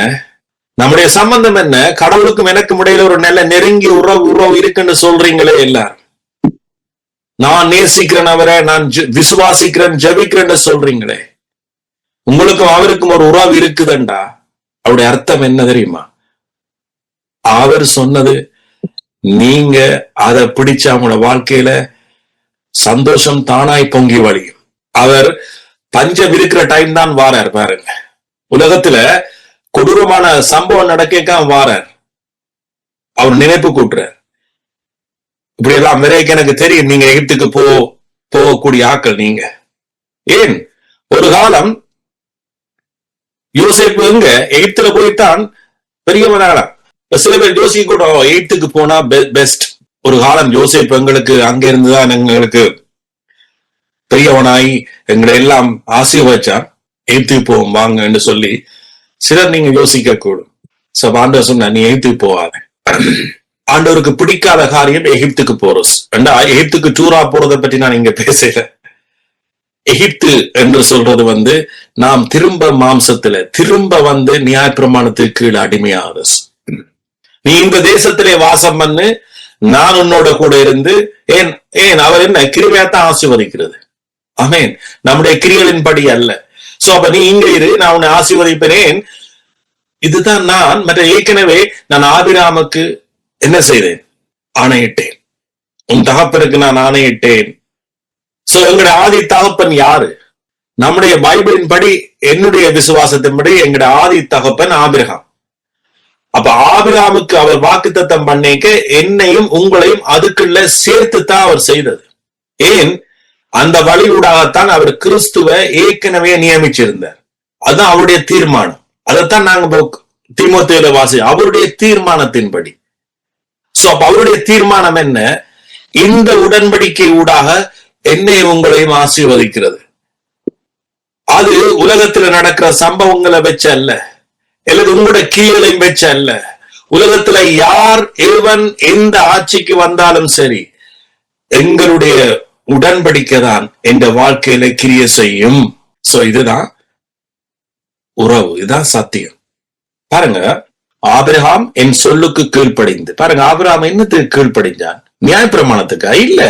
நம்முடைய சம்பந்தம் என்ன? கடவுளுக்கும் எனக்கும் இடையில ஒரு நல்ல நெருங்கி உறவு இருக்குன்னு சொல்றீங்களே எல்லாரும். நான் நேசிக்கிறேன் அவரை, நான் விசுவாசிக்கிறேன், ஜபிக்கிறேன்னு சொல்றீங்களே, உங்களுக்கும் அவருக்கும் ஒரு உறவு இருக்குதுண்டா. அவருடைய அர்த்தம் என்ன தெரியுமா? அவர் சொன்னது நீங்க அதை பிடிச்ச அவங்களோட வாழ்க்கையில சந்தோஷம் தானாய் பொங்கி வழியும். அவர் பஞ்சம் இருக்கிற டைம் தான் வாரார். பாருங்க, உலகத்துல கொடூரமான சம்பவம் நடக்க வாரார், அவர் நினைப்பு கூட்டுறார். இப்படி எல்லாம் வரைக்கும் எனக்கு தெரியும் நீங்க எகிப்துக்கு போகக்கூடிய ஆக்கள் நீங்க. ஏன்? ஒரு காலம் யோசேப்பு எங்க எகிப்துல போய்தான் பெரியவனானா. சில பேர் யோசிக்க கூட எகிப்துக்கு போனா பெஸ்ட். ஒரு காலம் யோசேப்பு எங்களுக்கு அங்க இருந்துதான் எங்களுக்கு பெரியவனாய் எங்களை எல்லாம் ஆசீர்வதிச்சான், எகிப்துக்கு போவோம் வாங்க என்று சொல்லி சிலர் நீங்க யோசிக்க கூடும். ஆண்டவர் சொன்ன நீ எகிப்துக்கு போவாத. ஆண்டவருக்கு பிடிக்காத காரியம் எகிப்துக்கு போறோம். எகிப்துக்கு டூரா போறதை பற்றி நான் இங்க பேசல. எகிப்து என்று சொல்றது நாம் திரும்ப மாம்சத்துல திரும்ப நியாயப்பிரமாணத்துக்கு கீழே அடிமையாவது. நீ இந்த தேசத்திலே வாசம் பண்ணு, நான் உன்னோட கூட இருந்து ஏன் ஏன் அவர் என்ன கிருபையாத்தான் ஆசீர்வதிக்கிறது. ஆமென். நம்முடைய கிரியைகளின் படி அல்ல. சோ அப்ப நீ இங்க இரு, நான் உன்னை ஆசீர்வதிப்பேன். இதுதான் நான் மற்ற ஏற்கனவே நான் ஆபிரகாமுக்கு என்ன செய்தேன்? ஆணையிட்டேன். உன் தகப்பனுக்கு நான் ஆணையிட்டேன். சோ எங்களுடைய ஆதி தகப்பன் யாரு? நம்முடைய பைபிளின் படி, என்னுடைய விசுவாசத்தின்படி எங்களுடைய ஆதி தகப்பன் ஆபிரகாம். அப்ப ஆபிரகாமுக்கு அவர் வாக்குத்தத்தம் பண்ணிக்க என்னையும் உங்களையும் அதுக்குள்ள சேர்த்துத்தான் அவர் செய்தது. ஏன்? அந்த வழியூடாகத்தான் அவர் கிறிஸ்துவை ஏற்கனவே நியமிச்சிருந்தார். அதுதான் அவருடைய தீர்மானம். அதைத்தான் நாங்க தீமோத்தேயுல வாசி, அவருடைய தீர்மானத்தின்படி. சோ அப்ப அவருடைய தீர்மானம் என்ன? இந்த உடன்படிக்கை ஊடாக என்னை உங்களையும் ஆசீர்வதிக்கிறது. அது உலகத்துல நடக்கிற சம்பவங்களை வச்ச அல்ல, அல்லது உங்களோட கீழையும் வச்ச அல்ல. உலகத்துல யார் எவன் எந்த ஆட்சிக்கு வந்தாலும் சரி, எங்களுடைய உடன்படிக்கை தான் என்ற வாழ்க்கையில கிரிய செய்யும். சோ இதுதான் உறவு, இதுதான் சத்தியம். பாருங்க, ஆபிரகாம் என் சொல்லுக்கு கீழ்ப்படிந்து. பாருங்க, ஆபிரகாம் என்னத்துக்கு கீழ்ப்படிஞ்சான்? நியாயப்பிரமாணத்துக்கா? இல்ல.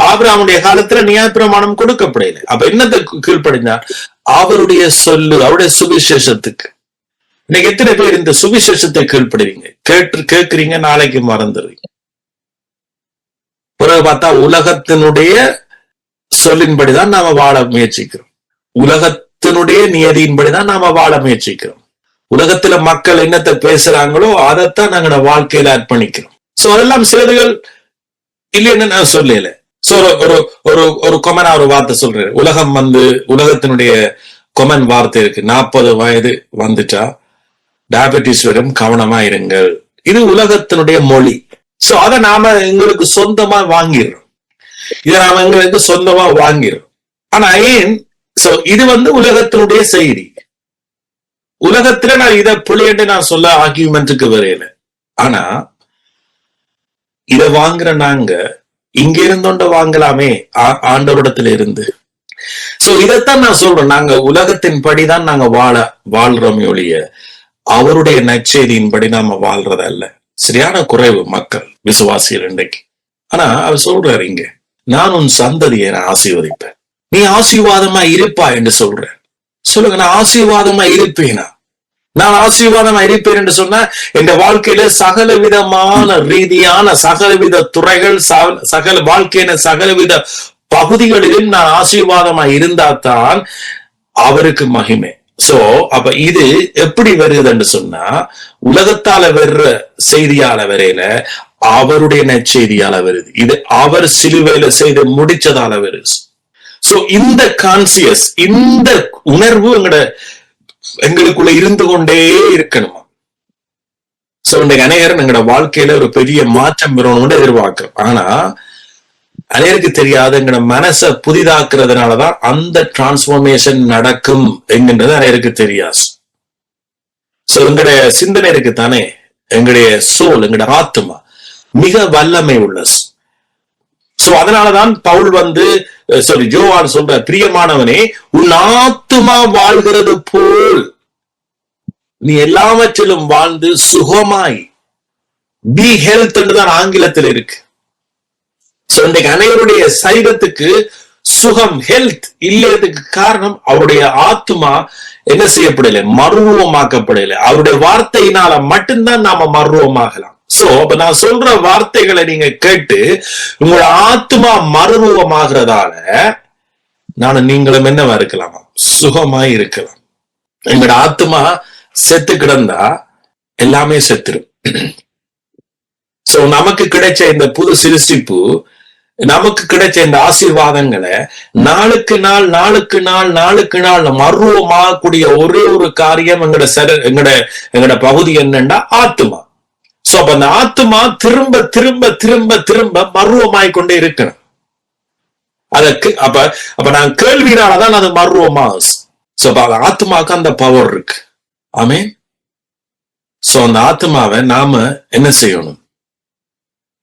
ஆபிரகாமுடைய காலத்துல நியாயப்பிரமாணம் கொடுக்கப்படல. அப்ப என்னத்துக்கு கீழ்ப்படிஞ்சான்? அவருடைய சொல்லு, அவருடைய சுவிசேஷத்துக்கு. இன்னைக்கு எத்தனை பேர் இந்த சுவிசேஷத்தை கீழ்ப்படுவீங்க? கேட்கிறீங்க, நாளைக்கு மறந்துடுவீங்க. பிறகு பார்த்தா உலகத்தினுடைய சொல்லின்படிதான் நாம வாழ முயற்சிக்கிறோம். உலகத்தினுடைய நியதியின்படிதான் நாம வாழ முயற்சிக்கிறோம். உலகத்துல மக்கள் என்னத்தை பேசுறாங்களோ அதைத்தான் நாங்க வாழ்க்கையில அர்ப்பணிக்கிறோம். சோ அதெல்லாம் சிலதுகள் இல்லைன்னு நான் சொல்லல. சோ ஒரு கொமனா ஒரு வார்த்தை சொல்றேன். உலகம் உலகத்தினுடைய கொமன் வார்த்தை இருக்கு, 40 வயது வந்துட்டா டயபெட்டிஸ் வரும், கவனமா இருங்கள். இது உலகத்தினுடைய மொழி. சோ அதை நாம எங்களுக்கு சொந்தமா வாங்கிடுறோம். இதை நாம எங்களுக்கு சொந்தமா வாங்கிடுறோம். ஆனா ஏன்? சோ இது உலகத்தினுடைய செய்தி. உலகத்துல நான் இதை புள்ளியண்டு நான் சொல்ல ஆர்கியூமெண்ட்டுக்கு வரையில. ஆனா இத வாங்குற நாங்க இங்க இருந்தோண்ட வாங்கலாமே ஆண்டவரிடத்துல இருந்து. சோ இதைத்தான் நான் சொல்றேன். நாங்க உலகத்தின் படிதான் நாங்க வாழ்றோம் ஒழிய அவருடைய நற்செய்தியின்படி நாம வாழ்றது அல்ல. சரியான குறைவு மக்கள் விசுவாசிகள் இன்றைக்கு. ஆனா அவர் சொல்றாரு இங்க, நான் உன் சந்ததியை நான் ஆசீர்வதிப்பேன், நீ ஆசீர்வாதமா இருப்பா என்று சொல்ற. சொல்லுங்க, நான் ஆசீர்வாதமா இருப்பேனா? நான் ஆசீர்வாதமா இருப்பேன் என்று சொன்னா என் வாழ்க்கையில சகல விதமான ரீதியான சகலவித துறைகள், சகல வாழ்க்கையின சகலவித பகுதிகளிலும் நான் ஆசீர்வாதமா இருந்தால்தான் அவருக்கு மகிமை. சோ அப்ப இது எப்படி வருதுன்னு சொன்னா, உலகத்தால வர்ற செய்தியால வரையில அவருடைய நற்செய்தியால வருது. இது அவர் சிலுவையில செய்து முடிச்சதால வருது. சோ இந்த கான்சியஸ், இந்த உணர்வு எங்களுக்குள்ள இருந்து கொண்டே இருக்கணுமா. சோ இன்றைக்கு அநேகரும் எங்களோட வாழ்க்கையில ஒரு பெரிய மாற்றம் பெறணும்னு எதிர்பார்க்கிறோம். ஆனா அநேருக்கு தெரியாது, எங்களோட மனசை புதிதாக்குறதுனாலதான் அந்த டிரான்ஸ்பார்மேஷன் நடக்கும் என்கின்றது அநேருக்கு தெரியாது. சோ எங்களுடைய சிந்தனை இருக்கு தானே, எங்களுடைய சோல், எங்களுடைய ஆத்மா மிக வல்லமை உள்ளது. சோ அதனாலதான் பவுல் யோவான் சொல்ற, பிரியமானவனே உன் ஆத்துமா வாழ்கிறது போல் நீ எல்லாவற்றிலும் வாழ்ந்து சுகமாய், பி ஹெல்த் என்றுதான் ஆங்கிலத்தில் இருக்கு. சோ இன்றைக்கு அனைவருடைய சரீரத்துக்கு சுகம், ஹெல்த் இல்லையதுக்கு காரணம் அவருடைய ஆத்மா என்ன செய்யப்படல, மறுரூபமாக்கப்படல. அவருடைய வார்த்தையினால மட்டும்தான் நாம மறுரூபமாகலாம். சோ அப்ப நான் சொல்ற வார்த்தைகளை நீங்க கேட்டு உங்களோட ஆத்மா மறுரூபமாகிறதால நீங்களும் என்னவா இருக்கலாமா, சுகமாய் இருக்கலாம். எங்களோட ஆத்மா செத்து கிடந்தா எல்லாமே செத்துரும். சோ நமக்கு கிடைச்ச இந்த புது சிருஷ்டிப்பு, நமக்கு கிடைச்ச இந்த ஆசீர்வாதங்களை நாளுக்கு நாள் மர்வமாகக்கூடிய ஒரே ஒரு காரியம் எங்கட பகுதி என்னன்னா ஆத்மா. சோ அப்ப அந்த ஆத்மா திரும்ப திரும்ப திரும்ப திரும்ப மர்வமாய் கொண்டே இருக்கணும். அதற்கு அப்ப நான் கேள்வினாலதான் அது மர்வமாகும். சோ அப்ப அந்த ஆத்மாவுக்கு அந்த பவர் இருக்கு. ஆமென். சோ அந்த ஆத்மாவை நாம என்ன செய்யணும்,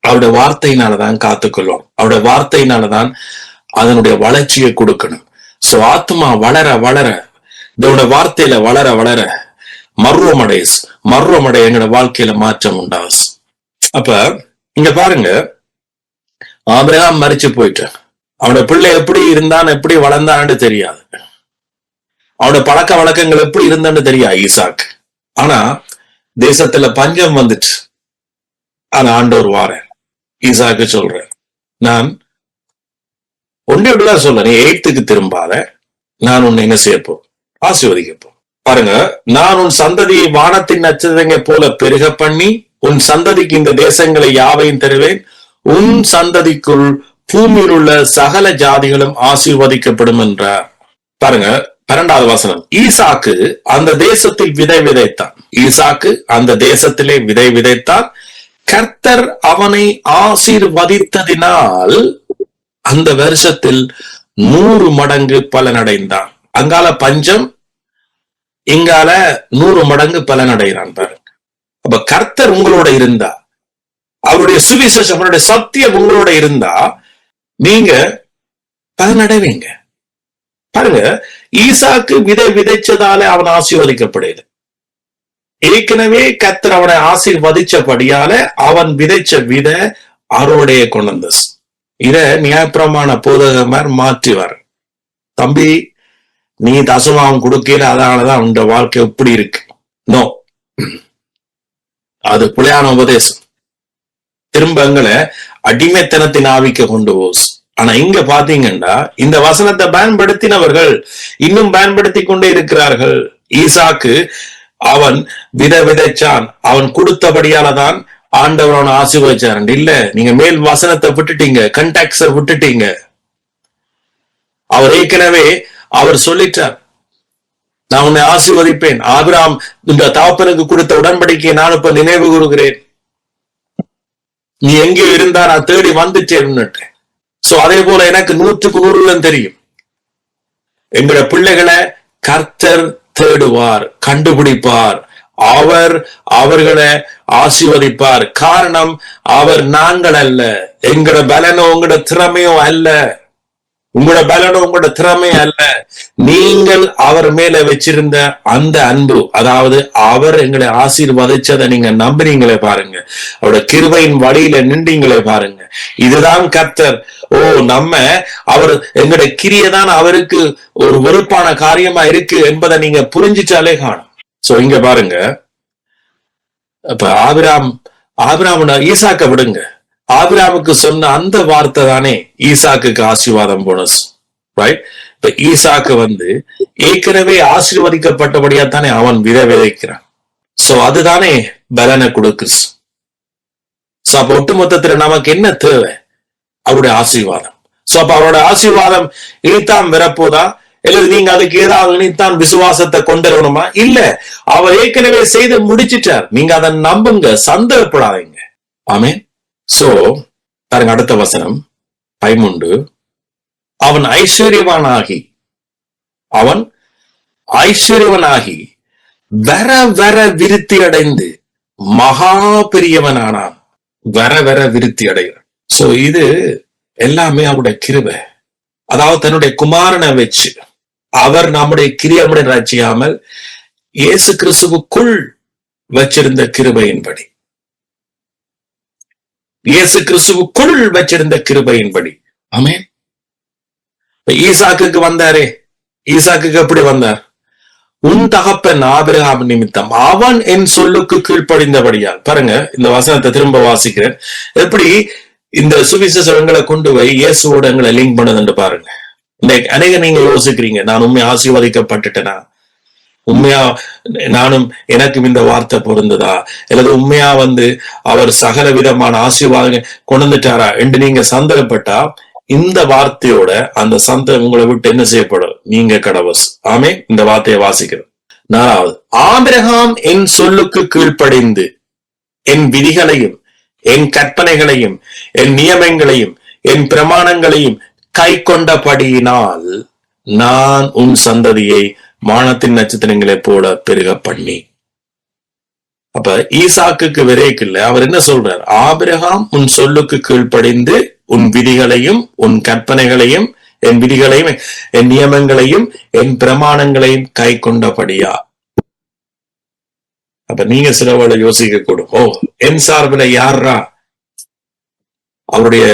அவருடைய வார்த்தையினாலதான் காத்துக்கொள்ளும். அவருடைய வார்த்தையினாலதான் அதனுடைய வளர்ச்சியை கொடுக்கணும். சோ ஆத்மா வளர வளர, இதோட வார்த்தையில வளர வளர மர்வமடைய எங்களோட வாழ்க்கையில மாற்றம் உண்டாகும். அப்ப இங்க பாருங்க, ஆபிரகாம் மரிச்சு போயிட்டான். அவனோட பிள்ளை எப்படி இருந்தான், எப்படி வளர்ந்தான்னு தெரியாது. அவனோட பழக்க வழக்கங்கள் எப்படி இருந்தான்னு தெரியாது ஈசாக்கு. ஆனா தேசத்துல பஞ்சம் வந்துச்சு. ஆனா ஆண்டவர் வாரேன் ஈசாக்கு சொல்றேன், நான் ஒன்னே இப்படிதான் சொல்ல, நீ எய்த்துக்கு திரும்பாத, நான் உன்னை என்ன செய்யப்போம், ஆசீர்வதிக்கப்போம். பாருங்க, நான் உன் சந்ததியை வானத்தின் நட்சத்திரங்களை போல பெருக பண்ணி உன் சந்ததிக்கு இந்த தேசங்களை யாவையும் தருவேன், உன் சந்ததிக்குள் பூமியில் உள்ள சகல ஜாதிகளும் ஆசீர்வதிக்கப்படும் என்றார். பாருங்க 12வது வசனம், ஈசாக்கு அந்த தேசத்தில் விதை விதைத்தான். ஈசாக்கு அந்த தேசத்திலே விதை விதைத்தான். கர்த்தர் அவனை ஆசீர்வதித்ததினால் அந்த வருஷத்தில் 100 மடங்கு பலனடைந்தான். அங்கால பஞ்சம், இங்கால 100 மடங்கு பலனடைகிறான். பாருங்க, அப்ப கர்த்தர் உங்களோட இருந்தா, அவருடைய சுவிசேஷம், அவருடைய சத்தியம் உங்களோட இருந்தா நீங்க பலனடைவீங்க. பாருங்க, ஈசாக்கு விதை விதைச்சதால அவன் ஆசீர்வதிக்கப்படுது. ஏற்கனவே கர்த்தர் அவனை ஆசீர்வதிச்சபடியால அவன் விதைச்ச விதை அறுவடைய கொண்டு வந்த. இத நியாயப்பிரமாண போதகமார் மாற்றிவார். தம்பி, நீ தசமாவும் கொடுக்கல, அதனாலதான் உங்க வாழ்க்கை எப்படி இருக்கு. நோ, அது புலையான உபதேசம். திரும்ப எங்களை அடிமைத்தனத்தின் ஆவிக்க கொண்டு போஸ். ஆனா இங்க பாத்தீங்கன்னா இந்த வசனத்தை பயன்படுத்தினவர்கள் இன்னும் பயன்படுத்தி கொண்டே இருக்கிறார்கள். ஈசாக்கு அவன் விதை விதைச்சான், அவன் கொடுத்தபடியாலதான் ஆண்டவர் அவனை ஆசீர்வதிச்சார். இல்ல, நீங்க மேல் வசனத்தை விட்டுட்டீங்க, கண்டாக்ட்ஸ விட்டுட்டீங்க. அவர் ஏற்கனவே அவர் சொல்லிட்டார், நான் உன்னை ஆசீர்வதிப்பேன். ஆபிரகாம் இந்த தகப்பனுக்கு கொடுத்த உடன்படிக்கையை நான் இப்ப நினைவு கூறுகிறேன். நீ எங்கே இருந்தா நான் தேடி வந்துட்டேன். சோ அதே போல எனக்கு 100க்கு 100 தெரியும், எங்களோட பிள்ளைகளை கர்த்தர் தேடுவார், கண்டுபிடிப்பார், அவர் அவர்களை ஆசீர்வதிப்பார். காரணம், அவர் நாங்கள் அல்ல, எங்களோட பலனோ உங்களோட திறமையோ அல்ல, உங்களோட பலனோ உங்களோட திறமை அல்ல, நீங்கள் அவர் மேல வச்சிருந்த அந்த அன்பு, அதாவது அவர் எங்களை ஆசீர்வதிச்சதை நீங்க நம்புறீங்களே பாருங்க, அவரோட கிருபையின் வழியில நின்றீங்களே பாருங்க. இதுதான் கர்த்தர். ஓ, நம்ம அவர் எங்களுடைய கிரியைதான் அவருக்கு ஒரு வெறுப்பான காரியமா இருக்கு என்பதை நீங்க புரிஞ்சிட்டாலே காணும். சோ இங்க பாருங்க, இப்ப ஆபிரகாம் ஈசாக்க விடுங்க, ஆபிரகாமுக்கு சொன்ன அந்த வார்த்தை தானே ஈசாக்குக்கு ஆசீர்வாதம் போனஸ், ரைட்? இப்ப ஈசாக்கு ஏற்கனவே ஆசீர்வதிக்கப்பட்டபடியா தானே அவன் விதை விதைக்கிறான். சோ அதுதானே பலனை கொடுக்கு. சோ அப்ப ஒட்டுமொத்தத்துல நமக்கு என்ன தேவை? அவருடைய ஆசீர்வாதம். சோ அப்ப அவரோட ஆசீர்வாதம் இனித்தான் வரப்போதா, இல்ல நீங்க அதுக்கு ஏதாவது இனித்தான் விசுவாசத்தை கொண்டுவரணுமா? இல்ல, அவர் ஏற்கனவே செய்து முடிச்சிட்டார். நீங்க அதை நம்புங்க, சந்தேகப்படாதீங்க. ஆமென். சோ பாருங்க, அடுத்த வசனம் 13, அவன் ஐஸ்வர்யவனாகி வர வர விருத்தி அடைந்து மகா பெரியவனானான். வர வர விருத்தி அடைகிறான். சோ இது எல்லாமே அவருடைய கிருபை. அதாவது தன்னுடைய குமாரனை வச்சு அவர் நம்முடைய கிரியமுடைய ரட்சியாமல் இயேசு கிறிஸ்துவுக்குள் வச்சிருந்த கிருபையின்படி, இயேசு கிறிஸ்துவுக்குள் வச்சிருந்த கிருபையின்படி. ஆமென். ஈசாக்குக்கு வந்தாரே, ஈசாக்குக்கு எப்படி வந்தார்? உன் தகப்பன் ஆபிரகாம் நிமித்தம் அவன் என் சொல்லுக்கு கீழ்ப்படிந்தபடியால். பாருங்க, இந்த வசனத்தை திரும்ப வாசிக்கிறேன். எப்படி இந்த சுவிசேஷங்களை கொண்டு போய் இயேசுவோட எங்களை லிங்க் பண்ணதுன்னு பாருங்க. அநேக நீங்க யோசிக்கிறீங்க, நான் உண்மையா ஆசீர்வதிக்கப்பட்டுட்டேனா, உண்மையா நானும் எனக்கும் இந்த வார்த்தை பொருந்ததா, அல்லது உண்மையா அவர் சகல விதமான ஆசீர்வாதங்கள் கொண்டு வந்துட்டாரா என்று நீங்க சந்தேகப்பட்டா இந்த வார்த்தையோட அந்த சந்தேகம் உங்களை விட்டு என்ன செய்யப்படும்? நீங்க கடவஸ். ஆமே, இந்த வார்த்தையை வாசிக்கிறோம். 4வது, ஆபிரகாம் என் சொல்லுக்கு கீழ்ப்படிந்து என் விதிகளையும் என் கற்பனைகளையும் என் நியமங்களையும் என் பிரமாணங்களையும் கை கொண்டபடியினால் நான் உன் சந்ததியை வானத்தின் நட்சத்திரங்களை போல பெருக பண்ணி. அப்ப ஈசாக்குக்கு விரைக்கில்ல, அவர் என்ன சொல்றார்? ஆபிரகாம் உன் சொல்லுக்கு கீழ்ப்படிந்து உன் விதிகளையும் உன் கற்பனைகளையும் என் விதிகளையும் என் நியமங்களையும் என் பிரமாணங்களையும் கை கொண்டபடியா. அப்ப நீங்க சிலவளை யோசிக்க கூடும், ஓ என் சார்பில் யாரா அவருடைய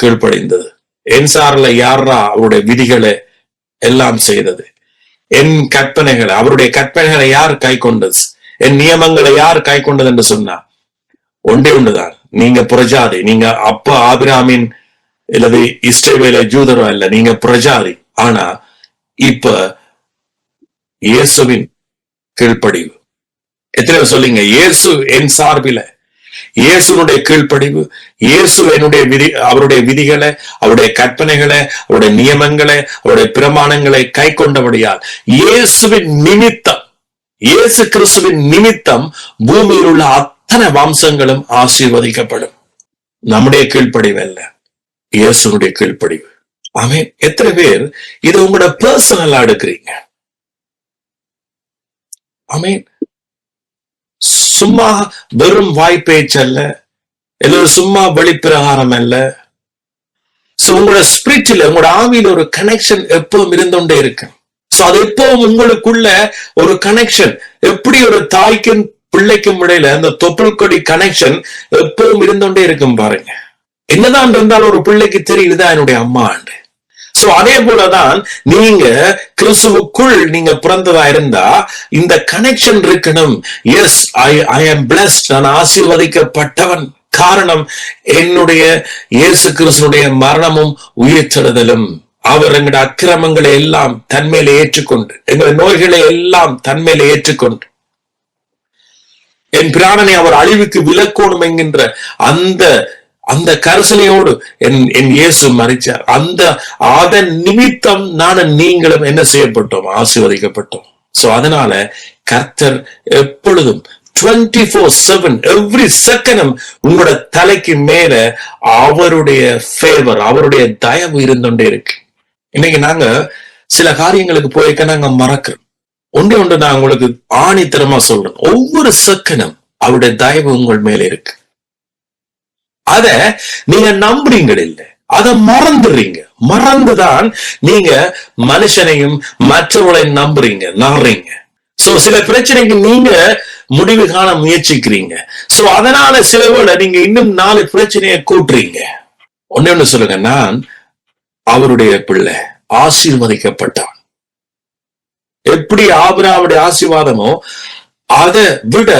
கீழ்ப்படிந்தது. என் சார்ல யாரா அவருடைய விதிகளை எல்லாம் செய்தது? என் கற்பனைகளை, அவருடைய கற்பனைகளை யார் கை கொண்டது? என் நியமங்களை யார் கை கொண்டது என்று சொன்னா ஒன்றே ஒன்றுதான், நீங்க புரஜாதி. நீங்க அப்பா ஆபிரகாமின் அல்லது இஸ்ரவேல ஜூதரோ அல்ல, நீங்க புரஜாதி. ஆனா இப்ப இயேசுவின் கீழ்ப்படிவு. எத்தனை சொல்லிங்க, இயேசு என் சார்பில, இயேசுனுடைய கீழ்ப்படிவு, இயேசு என்னுடைய அவருடைய விதிகளை, அவருடைய கற்பனைகளை, அவருடைய நியமங்களை, அவருடைய பிரமாணங்களை கை கொண்டபடியால் இயேசுவின் நிமித்தம், இயேசு கிறிஸ்துவின் நிமித்தம் பூமியில் உள்ள அத்தனை வம்சங்களும் ஆசீர்வதிக்கப்படும். நம்முடைய கீழ்ப்படிவு அல்ல, இயேசுனுடைய கீழ்ப்படிவு. ஆமென். எத்தனை பேர் இதை உங்களோட பர்சனலா எடுக்கிறீங்க? ஆமென். சும்மா வெறும் வாய்ப்பேச்சு அல்ல, எல்லாரும் சும்மா வெளிப்பிரகாரம் அல்ல. சோ உங்களோட ஸ்பிரிட்ல, உங்களோட ஆவியில ஒரு கனெக்ஷன் எப்பவும் இருந்தோண்டே இருக்கு. சோ அது எப்பவும் உங்களுக்குள்ள ஒரு கனெக்ஷன், எப்படி ஒரு தாய்க்கும் பிள்ளைக்கும் இடையில அந்த தொப்புள் கொடி கனெக்ஷன் எப்பவும் இருந்தோண்டே இருக்கும். பாருங்க, என்னதான் இருந்தாலும் ஒரு பிள்ளைக்கு தெரியுதுதான் என்னுடைய அம்மா ஆண்டு. சோ அதே போலதான் நீங்க கிறிஸ்துவுக்குள் நீங்க பிறந்ததா இருந்தா இந்த கனெக்ஷன் இருக்கணும். எஸ், ஐ ஆம் பிளஸ்ட், நான் ஆசீர்வதிக்கப்பட்டவன். காரணம், என்னுடைய இயேசு கிறிஸ்துனுடைய மரணமும் உயிர்த்தெழுதலும். அவர் எங்களுடைய அக்கிரமங்களை எல்லாம் தன்மையில ஏற்றுக்கொண்டு, எங்களுடைய நோய்களை எல்லாம் தன்மையில ஏற்றுக்கொண்டு, என் பிராணனை அவர் அழிவுக்கு விலக்கோணும் என்கின்ற அந்த கரிசனையோடு என் இயேசு மரிச்சார். அதன் நிமித்தம் நானும் நீங்களும் என்ன செய்யப்பட்டோம்? ஆசீர்வதிக்கப்பட்டோம். சோ அதனால கர்த்தர் எப்பொழுதும் 24/7 எவ்ரி செகண்டும் உங்களோட தலைக்கு மேல அவருடைய ஃபேவர், அவருடைய தயவு இருந்தோண்டே இருக்கு. இன்னைக்கு நாங்க சில காரியங்களுக்கு போய்க்க நாங்க மறக்கிறோம். ஒன்று நான் உங்களுக்கு ஆணித்தரமா சொல்றேன், ஒவ்வொரு செகண்டும் அவருடைய தயவு உங்கள் மேல இருக்கு. அத நீங்க நம்புறீங்க இல்ல, அத மறந்துடுறீங்க. மறந்துதான் நீங்க மனுஷனையும் மற்றவர்களையும் நாடுறீங்க. சோ சில பிரச்சனைக்கு நீங்க முடிவு காண முயற்சிக்கிறீங்க. சோ அதனால சில வேளை நீங்க இன்னும் 4 பிரச்சனையை கூட்டுறீங்க. ஒண்ணு சொல்லுங்க, நான் அவருடைய பிள்ளை, ஆசீர்வதிக்கப்பட்டவன். எப்படி ஆபிரகாமுடைய ஆசீர்வாதமோ அதை விட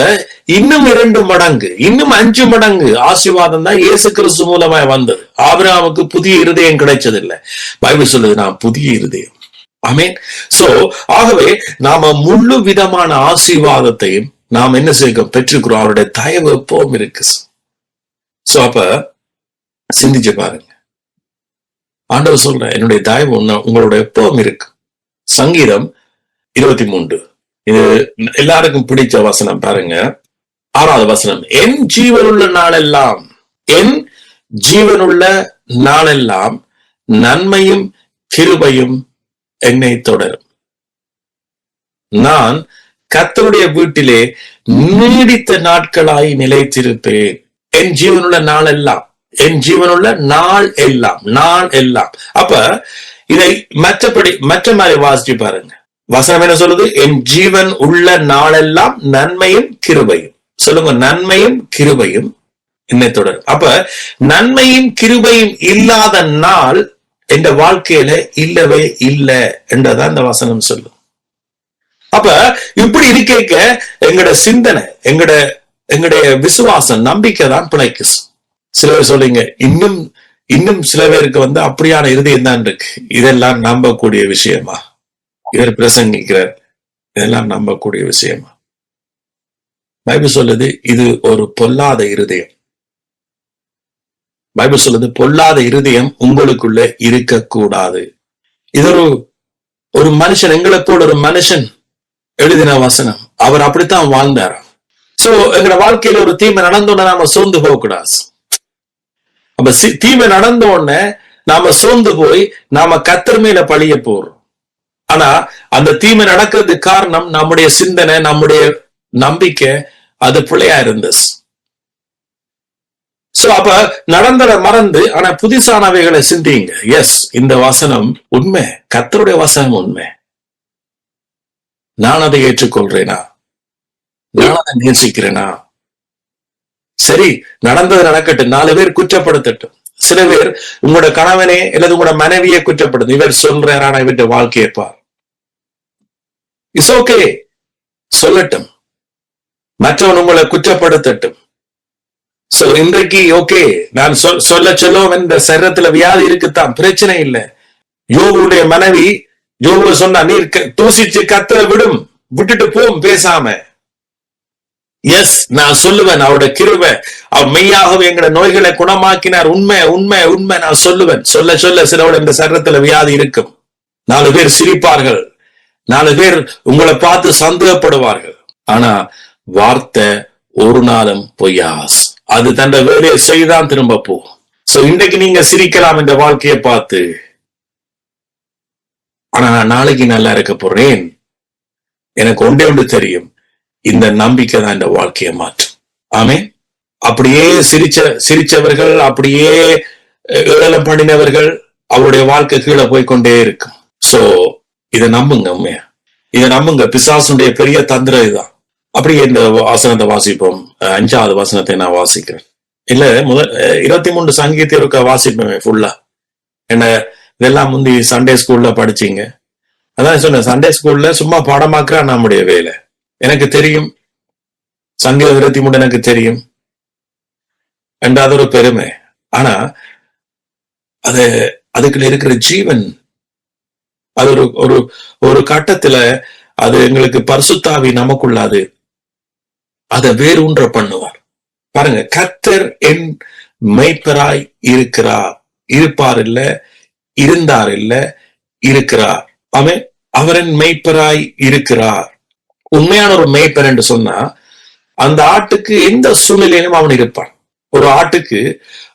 இன்னும் 2 மடங்கு, இன்னும் 5 மடங்கு ஆசீர்வாதம் தான் இயேசு கிறிஸ்து மூலமாய் வந்தது. ஆபிரகாமுக்கு புதிய இருதயம் கிடைச்சதில்லை. பைபிள் சொல்லுது, நான் புதிய இருதயம். ஆமென். சோ ஆகவே நாம முழு விதமான ஆசீர்வாதத்தையும் நாம் என்ன செய்ய பெற்றுக்கிறோம்? அவருடைய தயவு எப்பவும் இருக்கு. சோ அப்ப சிந்திச்சு பாருங்க, ஆண்டவர் சொல்ற என்னுடைய தயவு உங்களோட எப்பவும் இருக்கு. சங்கீதம் 23, இது எல்லாருக்கும் பிடிச்ச வசனம். பாருங்க, 6வது வசனம், என் ஜீவனுள்ள நாளெல்லாம், என் ஜீவனுள்ள நாளெல்லாம் நன்மையும் கிருபையும் என்னை தொடரும். நான் கர்த்தருடைய வீட்டிலே நீடித்த நாட்களாய் நிலைத்திருப்பேன். என் ஜீவனுள்ள நாளெல்லாம், என் ஜீவனுள்ள நாள் எல்லாம், நான் எல்லாம். அப்ப இதை மற்ற மாதிரி வாசிச்சு பாருங்க. வசனம் என்ன சொல்லுது? என் ஜீவன் உள்ள நாளெல்லாம் நன்மையும் கிருபையும். சொல்லுங்க, நன்மையும் கிருபையும் என்னை தொடரும். அப்ப நன்மையும் கிருபையும் இல்லாத நாள் என்ற வாழ்க்கையில இல்லவே இல்லை என்றதான் இந்த வசனம் சொல்லும். அப்ப இப்படி இருக்க எங்கட சிந்தனை, எங்களுடைய விசுவாசம், நம்பிக்கை தான் பிழைக்கு. சில பேர் சொல்றீங்க, இன்னும் சில பேருக்கு அப்படியான இருதயம் தான் இருக்கு. இதெல்லாம் நம்பக்கூடிய விஷயமா? இவர் பிரசங்கிக்கிறார், இதெல்லாம் நம்பக்கூடிய விஷயமா? பைபிள் சொல்லுது இது ஒரு பொல்லாத இருதயம். பைபிள் சொல்லுது பொல்லாத இருதயம் உங்களுக்குள்ள இருக்கக்கூடாது. இது ஒரு மனுஷன், எங்களை போல ஒரு மனுஷன் எழுதின வசனம். அவர் அப்படித்தான் வாழ்ந்தார். சோ எங்களோட வாழ்க்கையில ஒரு தீமை நடந்தோடனே நாம சோர்ந்து போக கூடாது. அப்ப தீமை நடந்த உடனே நாம சோர்ந்து போய் நாம கர்த்தர் மேல பழிய போறோம். ஆனா அந்த தீமை நடக்கிறதுக்கு காரணம் நம்முடைய சிந்தனை, நம்முடைய நம்பிக்கை, அது பிழையா இருந்தது. சோ அப்ப நடந்ததை மறந்து ஆனா புதுசானவைகளை சிந்திங்க. எஸ், இந்த வசனம் உண்மை, கர்த்தருடைய வசனம் உண்மை. நான் அதை ஏற்றுக்கொள்றேனா? நான் அதை நேசிக்கிறேனா? சரி, நடந்தது நடக்கட்டும், 4 பேர் குற்றப்படுத்தட்டும், சில பேர் உங்களோட கணவனே அல்லது உங்களோட மனைவியை குற்றப்படுது, இவர் சொல்றார் ஆனா இவற்ற வாழ்க்கையை பார். இட்ஸ் ஓகே, சொல்லட்டும், மற்றவன் உங்களை குற்றப்படுத்தட்டும். சோ இன்றைக்கு ஓகே, நான் சொல்ல சொல்லுவோம், இந்த சரீரத்துல வியாதி இருக்குத்தான், பிரச்சனை இல்லை. யோபுடைய மனைவி யோபு சொன்னா, நீர் தூசிச்சு கத்தரை விடும், விட்டுட்டு போம் பேசாம. எஸ், நான் சொல்லுவேன் அவருடைய கிருபை, அவர் மெய்யாகவே எங்களை நோய்களை குணமாக்கினார், உண்மை உண்மை உண்மை நான் சொல்லுவேன். சொல்ல சொல்ல சிலவோட இந்த சரீரத்துல வியாதி இருக்கும். 4 பேர் சிரிப்பார்கள், 4 பேர் உங்களை பார்த்து சந்தேகப்படுவார்கள். ஆனா வார்த்தை ஒரு நாளும் பொய்யாஸ், அது தன் வேலையை செய்தான் திரும்ப போகும். சோ இன்றைக்கு நீங்க சிரிக்கலாம் இந்த வாழ்க்கையை பார்த்து, ஆனா நான் நாளைக்கு நல்லா இருக்க போறேன். எனக்கு ஒன்று தெரியும், இந்த நம்பிக்கை தான் இந்த வாழ்க்கையை மாற்றும். ஆமே, அப்படியே சிரிச்சவர்கள், அப்படியே ஏளனம் பண்ணினவர்கள், அவருடைய வாழ்க்கை கீழே போய்கொண்டே இருக்கும். சோ இதை நம்புங்க, உண்மையா இதை நம்புங்க. பிசாசுடைய பெரிய தந்திரம் இதுதான். அப்படியே இந்த வசனத்தை வாசிப்போம். 5வது வசனத்தை நான் வாசிக்கிறேன். இல்ல, முதல் 23 சங்கீதத்தை இருக்க வாசிப்பேன் ஃபுல்லா. என்ன இதெல்லாம் முந்தி சண்டே ஸ்கூல்ல படிச்சீங்க. அதான் சொன்னேன், சண்டே ஸ்கூல்ல சும்மா பாடமாக்குறா நம்முடைய வேலை. எனக்கு தெரியும், சங்கீதம் 23 எனக்கு தெரியும், ரெண்டாவது ஒரு பெருமை. ஆனா அதுக்குள்ள இருக்கிற ஜீவன், அது ஒரு கட்டத்துல அது எங்களுக்கு பரிசுத்தாவி நமக்குள்ளாது அதை வேரூன்ற பண்ணுவார். பாருங்க, கர்த்தர் என் மெய்ப்பராய் இருக்கிறார், இருப்பார் இல்ல, இருந்தார் இல்ல, இருக்கிறார். அவன் அவரின் மெய்ப்பராய் இருக்கிறார். உண்மையான ஒரு மெய்ப்பர் என்று சொன்னா, அந்த ஆட்டுக்கு எந்த சூழ்நிலையிலும் அவன் இருப்பான். ஒரு ஆட்டுக்கு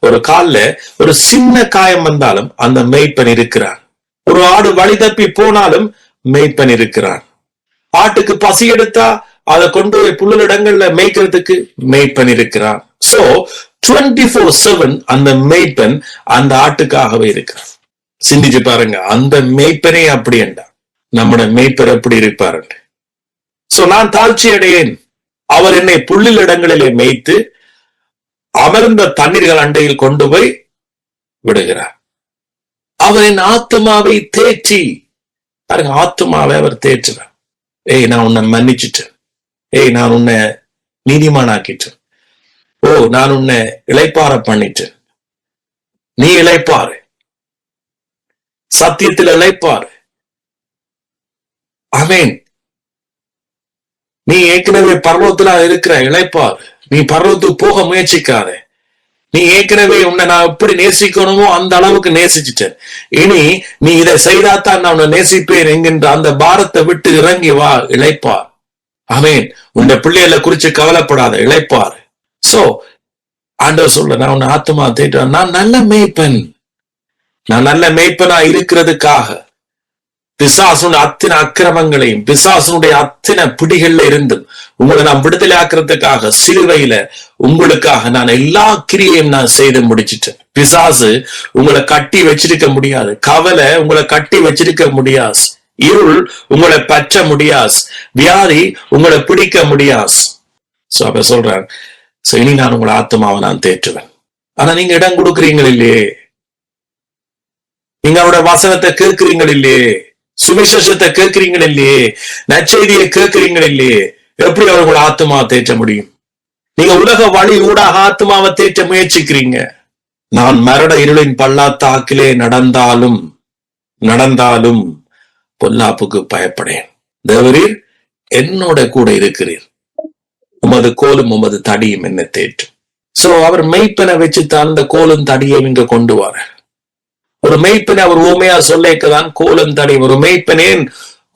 ஒரு கால்ல ஒரு சின்ன காயம் வந்தாலும் அந்த மெய்ப்பன் இருக்கிறான். ஒரு ஆடு வழி தப்பி போனாலும் மெய்ப்பன் இருக்கிறான். ஆட்டுக்கு பசி எடுத்தா அதை கொண்டு போய் புல்லிடங்கள்ல மேய்க்கிறதுக்கு மெய்ப்பன் இருக்கிறான். சோ 24/7 அந்த மெய்ப்பன் அந்த ஆட்டுக்காகவே இருக்கிறான். சிந்திச்சு பாருங்க, அந்த மெய்ப்பனே அப்படி என்றா நம்முடைய மெய்ப்பர் எப்படி இருப்பாரு. சோ நான் தாழ்ச்சி அடையேன், அவர் என்னை புல்லில் இடங்களிலே மேய்த்து அமர்ந்த தண்ணீர்கள் அண்டையில் கொண்டு போய் விடுகிறார். அவர் என் ஆத்மாவை தேற்றி, பாருங்க, ஆத்மாவை அவர் தேற்றுறார். ஏய், நான் உன்னை மன்னிச்சுட்டேன். ஏய், நான் உன்னை நீதிமானாக்கிட்டேன். ஓ, நான் உன்னை இளைப்பாற பண்ணிட்டேன். நீ இளைப்பாரு, சத்தியத்தில் இளைப்பாரு. ஆமென். நீ ஏற்கனவே பர்வத்துல இருக்கிற இளைப்பாரு. நீ பர்வத்துக்கு போக முயற்சிக்காத. நீ ஏற்கனவே உன்னை நான் எப்படி நேசிக்கணுமோ அந்த அளவுக்கு நேசிச்சுட்டேன். இனி நீ இதை செய்தாத்தான் நான் உன்னை நேசிப்பேன் என்கின்ற அந்த பாரத்தை விட்டு இறங்கி வா, இளைப்பார். ஆமென். உன்னை பிள்ளைகளை குறிச்சு கவலைப்படாத, இளைப்பாரு. சோ ஆண்டவர் சொல்ல, நான் உன்னை ஆத்மா தேடுறேன். நான் நல்ல மேய்ப்பன். நான் நல்ல மேய்ப்பனா இருக்கிறதுக்காக பிசாசுடைய அத்தனை அக்கிரமங்களையும் பிசாசுடைய அத்தனை பிடிகள்ல இருந்தும் உங்களை நான் விடுதலை ஆக்குறதுக்காக சிலுவையில உங்களுக்காக நான் எல்லா கிரியையும் நான் செய்து முடிச்சிட்டேன். பிசாசு உங்களை கட்டி வச்சிருக்க முடியாது. கவலை உங்களை கட்டி வச்சிருக்க முடியாது. இருள் உங்களை பற்ற முடியாது. வியாதி உங்களை பிடிக்க முடியாது. சோ அப்ப சொல்றேன், இனி நான் உங்களை ஆத்மாவை நான் தேற்றுவேன். ஆனா நீங்க இடம் கொடுக்குறீங்க இல்லையே, நீங்க அவரோட வசனத்தை கேட்கிறீங்க இல்லையே, சுவிசேஷத்தை கேட்கிறீங்க இல்லையே, நற்செய்தியை கேட்கிறீங்க இல்லையே, எப்படி அவர்களை ஆத்மா தேற்ற முடியும்? நீங்க உலக வழி ஊடாக ஆத்மாவை தேற்ற முயற்சிக்கிறீங்க. நான் மரண இருளின் பள்ளத்தாக்கிலே நடந்தாலும் பொல்லாப்புக்கு பயப்படேன். தேவரீர் என்னோட கூட இருக்கிறீர், உமது கோலும் உமது தடியும் என்ன தேற்றும். சோ அவர் மெய்ப்பனை வச்சுத்தான் இந்த கோலும் தடியை இங்க கொண்டு வர. ஒரு மெய்ப்பனை அவர் ஊமையா சொல்லிக்கதான் கோலும் தடியும். ஒரு மெய்ப்பனேன்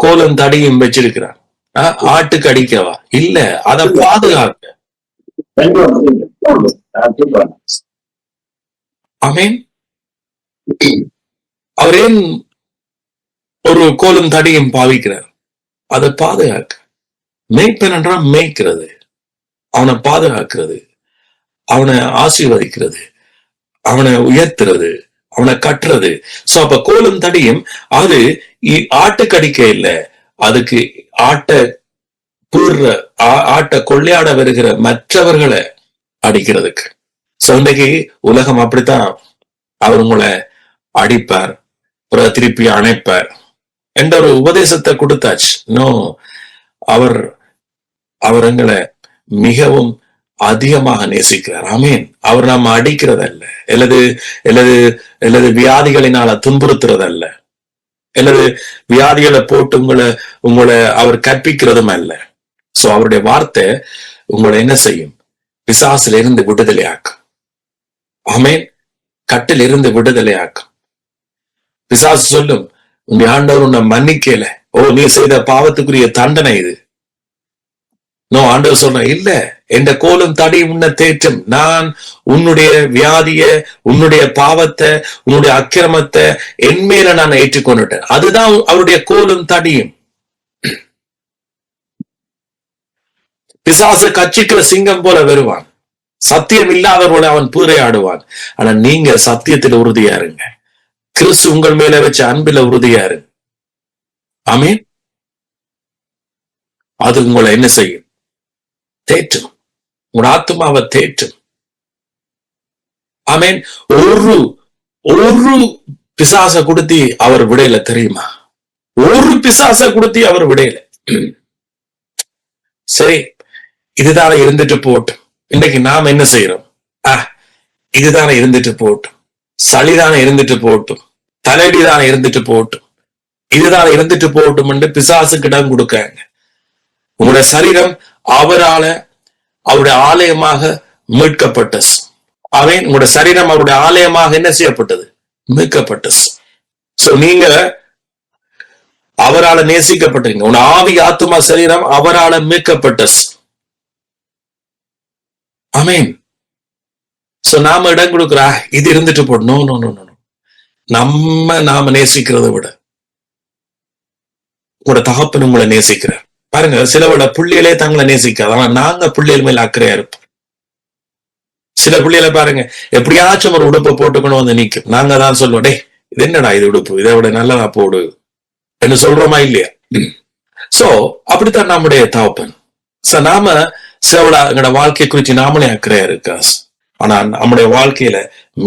கோலும் தடியும் வச்சிருக்கிறான். ஆட்டுக்கு அடிக்கவா? இல்ல, அதை பாதுகாக்க. ஆமென். அவர் ஏன் ஒரு கோலும் தடியும் பாவிக்கிறார்? அதை பாதுகாக்க. மெய்ப்பன் என்றால் மேய்க்கிறது, அவனை பாதுகாக்கிறது, அவனை ஆசீர்வதிக்கிறது, அவனை உயர்த்துறது, அவனை கட்டுறது. சோ அப்ப கோலும் தடியும் அது ஆட்டுக்கடிக்க இல்ல, அதுக்கு ஆட்டை கொள்ளையாட வருகிற மற்றவர்களை அடிக்கிறதுக்கு. சோ இன்னைக்கு உலகம் அப்படித்தான் அவர் உங்களை அடிப்பார், திருப்பி அணைப்பார் என்ற ஒரு உபதேசத்தை கொடுத்தாச்சு. நோ, அவர் அவர் எங்களை மிகவும் அதிகமாக நேசிக்கிறார். ஆமீன். அவர் நாம அடிக்கிறதல்ல, அல்லது அல்லது அல்லது வியாதிகளினால துன்புறுத்துறதல்ல, அல்லது வியாதிகளை போட்டு உங்களை அவர் கற்பிக்கிறதும் அல்ல. சோ அவருடைய வார்த்தை உங்களை என்ன செய்யும்? பிசாசில இருந்து விடுதலையாக்கும். ஆமீன். கட்டில் இருந்து விடுதலையாக்கும். பிசாசு சொல்லும், உன் ஆண்டவர் உன்னை மன்னிக்கல, ஓ நீ செய்த பாவத்துக்குரிய தண்டனை இது. நோ, ஆண்டவர் சொல்ற, இல்ல, என்ற கோலும் தடி உன்னை தேற்றும். நான் உன்னுடைய வியாதிய, உன்னுடைய பாவத்தை, உன்னுடைய அக்கிரமத்தை என் மேல நான் ஏற்றுக்கொண்டுட்டேன். அதுதான் அவருடைய கோலும் தடியும். பிசாசு கட்சிக்கிற சிங்கம் போல வருவான், சத்தியம் இல்லாதவர்களை அவன் பூரையாடுவான். ஆனா நீங்க சத்தியத்தில் உறுதியா இருங்க. கிறிஸ்து உங்கள் மேல வச்ச அன்பில உறுதியா இருங்க. ஆமீன். அது உங்களை என்ன செய்யும்? தேற்றும். உன் ஆத்மாவை தேற்றும். ஆமீன். ஒரு பிசாச கொடுத்தி அவர் விடையில, தெரியுமா? ஒரு பிசாச கொடுத்தி அவர் விடையில. சரி, இதுதானே இருந்துட்டு போட்டும். இன்னைக்கு நாம் என்ன செய்யறோம்? இதுதானே இருந்துட்டு போட்டும், சளிதானே இருந்துட்டு போட்டும், தலையடிதானே இருந்துட்டு போட்டும், இதுதானே இருந்துட்டு போட்டும் என்று பிசாசுக்கு இடம் கொடுக்காங்க. உங்களுடைய சரீரம் அவருடைய ஆலயமாக மீட்கப்பட்டது. அவன் உங்களுடைய சரீரம் அவருடைய ஆலயமாக என்ன செய்யப்பட்டது? மீட்கப்பட்டது. சோ நீங்க அவரால் நேசிக்கப்பட்டீங்க. உன் ஆவி, ஆத்துமா, சரீரம் அவரால் மீட்கப்பட்டது. ஆமீன். சோ நாம இடம் கொடுக்கிறா, இது இருந்துட்டு போடணும். நாம நேசிக்கிறத விட உங்களோட தகப்பன் உங்களை நேசிக்கிறார். பாருங்க, சிலவோட புள்ளிகளே தங்களை நேசிக்காது, ஆனா நாங்க புள்ளிகள் மேல அக்கறையா இருப்போம். சில புள்ளிகளை பாருங்க, எப்படியாச்சும் ஒரு உடுப்பை போட்டுக்கணும் வந்து நிக்கும். நாங்க தான் சொல்லுவோம், டே இது என்னடா இது உடுப்பு, இதை விட நல்லதா போடு என்று சொல்றோமா இல்லையா? சோ அப்படித்தான் நம்முடைய தகப்பன். சோ நாம சிலவோட எங்களோட வாழ்க்கை குறித்து நாமளே அக்கறையா இருக்கா. ஆனா நம்முடைய வாழ்க்கையில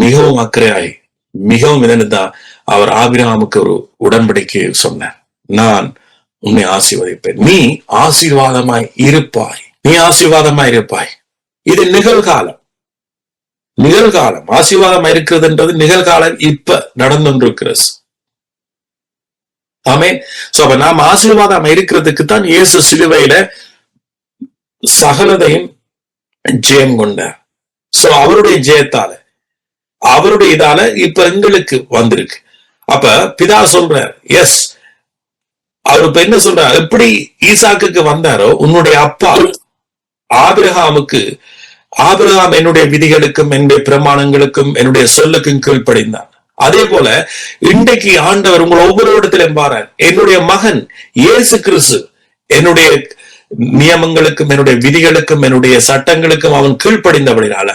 மிகவும் அக்கறையாய், மிகவும் என்னதான் அவர் ஆபிரகாமுக்கு ஒரு உடன்படிக்கை சொன்னார். நான் உன்னை ஆசீர்வதிப்பேன், நீ ஆசீர்வாதமாய் இருப்பாய், நீ ஆசீர்வாதமாய் இருப்பாய். இது நிகழ்காலம். ஆசீர்வாதமா இருக்கிறதுன்றது நிகழ்காலம், இப்ப நடந்துருக்கிறது. ஆமென். சோ அப்ப நாம் ஆசீர்வாதமா இருக்கிறதுக்கு தான் இயேசு சிலுவையில சகலதையும் ஜெயம் கொண்டார். சோ அவருடைய ஜெயத்தால, அவருடைய இதால இப்ப எங்களுக்கு வந்திருக்கு. அப்ப பிதா சொல்றார், எஸ், அவர் இப்ப என்ன சொல்றார்? எப்படி ஈசாக்குக்கு வந்தாரோ, உன்னுடைய அப்பா ஆபிரகாம் என்னுடைய விதிகளுக்கும் என்னுடைய பிரமாணங்களுக்கும் என்னுடைய சொல்லுக்கும் கீழ்ப்படிந்தான். அதே போல இன்றைக்கு ஆண்டவர் உங்களை ஒவ்வொரு இடத்திலும் பாரு, என்னுடைய மகன் இயேசு கிறிஸ்து என்னுடைய நியமங்களுக்கும் என்னுடைய விதிகளுக்கும் என்னுடைய சட்டங்களுக்கும் அவன் கீழ்ப்படிந்தபடினால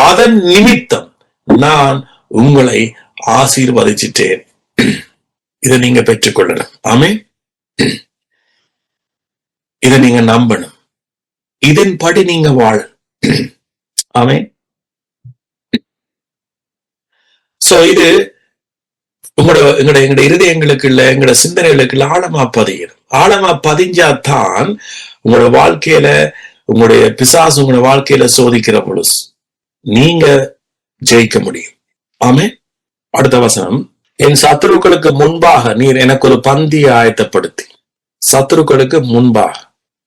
அதன் நிமித்தம் நான் உங்களை ஆசீர்வதிச்சிட்டேன். இதை நீங்க பெற்றுக்கொள்ளணும். ஆமென். இதை நீங்க நம்பணும். இதன்படி நீங்க வாழ. ஆமென். சோ இது எங்களுடைய இருதயங்களுக்கு இல்ல, எங்களோட சிந்தனைகளுக்கு இல்ல, ஆழமா பதியணும். ஆழமா பதிஞ்சாதான் உங்களோட வாழ்க்கையில, உங்களுடைய பிசாசு உங்களோட வாழ்க்கையில சோதிக்கிற பொழுது நீங்க ஜெயிக்க முடியும். ஆமென். அடுத்த வசனம், என் சத்துருக்களுக்கு முன்பாக நீர் எனக்கு ஒரு பந்தியை ஆயத்தப்படுத்தி. சத்துருக்களுக்கு முன்பாக.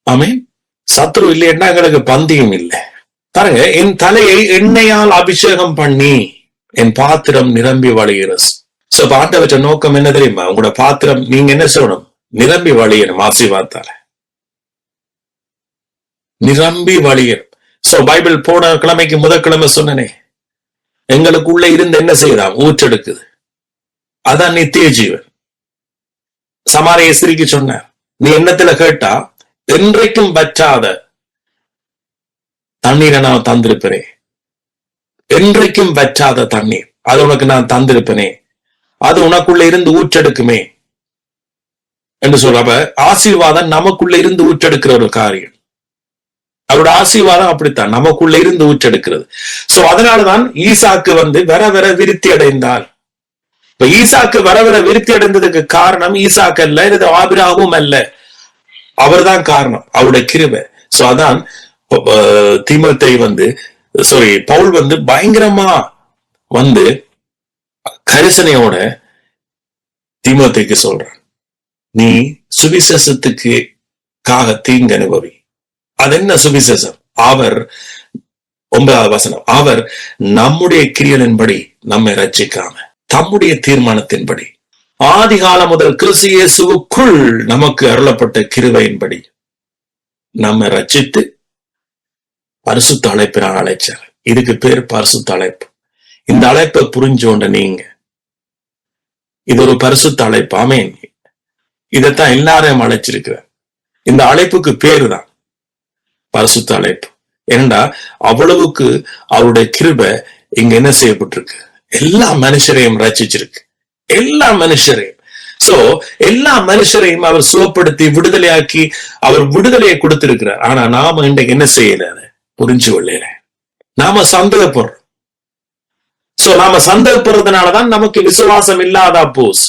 ஆமென். சத்துரு இல்லைன்னா எங்களுக்கு பந்தியும் இல்லை. பாருங்க, என் தலையை எண்ணெயால் அபிஷேகம் பண்ணி என் பாத்திரம் நிரம்பி வழிகிறது. சோ ஆண்டவற்ற நோக்கம் என்ன தெரியுமா? உங்களோட பாத்திரம் நீங்க என்ன சொல்லணும்? நிரம்பி வழியணும். ஆசீர்வாதத்தால நிரம்பி வழியணும். சோ பைபிள் போன கிழமைக்கு முதற்கிழமை சொன்னனே, எங்களுக்குள்ள இருந்து என்ன செய்யலாம்? ஊற்றெடுக்குது. அதான் நித்திய ஜீவன். சமாரிய ஸ்திரீக்கு சொன்ன, நீ எண்ணத்துல கேட்டா என்றைக்கும் வற்றாத தண்ணீரை நான் தந்திருப்பேனே, என்றைக்கும் வற்றாத தண்ணீர், அது உனக்கு நான் தந்திருப்பேனே, அது உனக்குள்ள இருந்து ஊற்றெடுக்குமே என்று சொல்ற. ஆசீர்வாதம் நமக்குள்ள இருந்து ஊற்றெடுக்கிற ஒரு காரியம். அவருடைய ஆசீர்வாதம் அப்படித்தான் நமக்குள்ள இருந்து ஊற்றெடுக்கிறது. சோ அதனாலதான் ஈசாக்கு வர வர விருத்தி அடைந்தார். இப்ப ஈசாக்கு வர வர விருத்தி அடைந்ததுக்கு காரணம் ஈசாக்கு அல்ல, இது ஆபிரகாமும் அல்ல, அவர்தான் காரணம், அவருடைய கிருபை. சோ அதான் தீமோத்தேயு பவுல் பயங்கரமா கரிசனையோட தீமோத்தேயுக்கு சொல்றான், நீ சுவிசேஷத்துக்காக தீங்கு அனுபவி. அது என்ன சுவிசேஷம்? அவர் 9வது வசனம், அவர் நம்முடைய கிரியலின்படி நம்மை ரட்சிக்காம தம்முடைய தீர்மானத்தின்படி ஆதி காலம் முதல் கிறிஸ்து இயேசுவுக்குள் நமக்கு அருளப்பட்ட கிருபையின்படி நம்ம ரட்சித்து பரிசுத்த அழைப்பினால் அழைச்சார். இதுக்கு பேர் பரிசுத்த அழைப்பு. இந்த அழைப்பை புரிஞ்சோண்ட நீங்க, இது ஒரு பரிசுத்த அழைப்பு. ஆமேன். இதைத்தான் எல்லாரையும் அழைச்சிருக்கிற. இந்த அழைப்புக்கு பேரு தான் பரிசுத்த அழைப்பு. ஏனென்றா அவ்வளவுக்கு அவருடைய கிருபை இங்க என்ன செய்யப்பட்டிருக்கு, எல்லா மனுஷரையும் ரட்சிச்சிருக்கு, எல்லா மனுஷரையும். சோ எல்லா மனுஷரையும் அவர் சுகப்படுத்தி விடுதலையாக்கி அவர் விடுதலையை கொடுத்திருக்கிறார். ஆனா நாம இன்றைக்கு என்ன செய்யல, அதை புரிஞ்சு கொள்ளல, நாம சந்தேகப்படுறோம். சோ நாம சந்தேகப்படுறதுனாலதான் நமக்கு விசுவாசம் இல்லாதா போஸ்.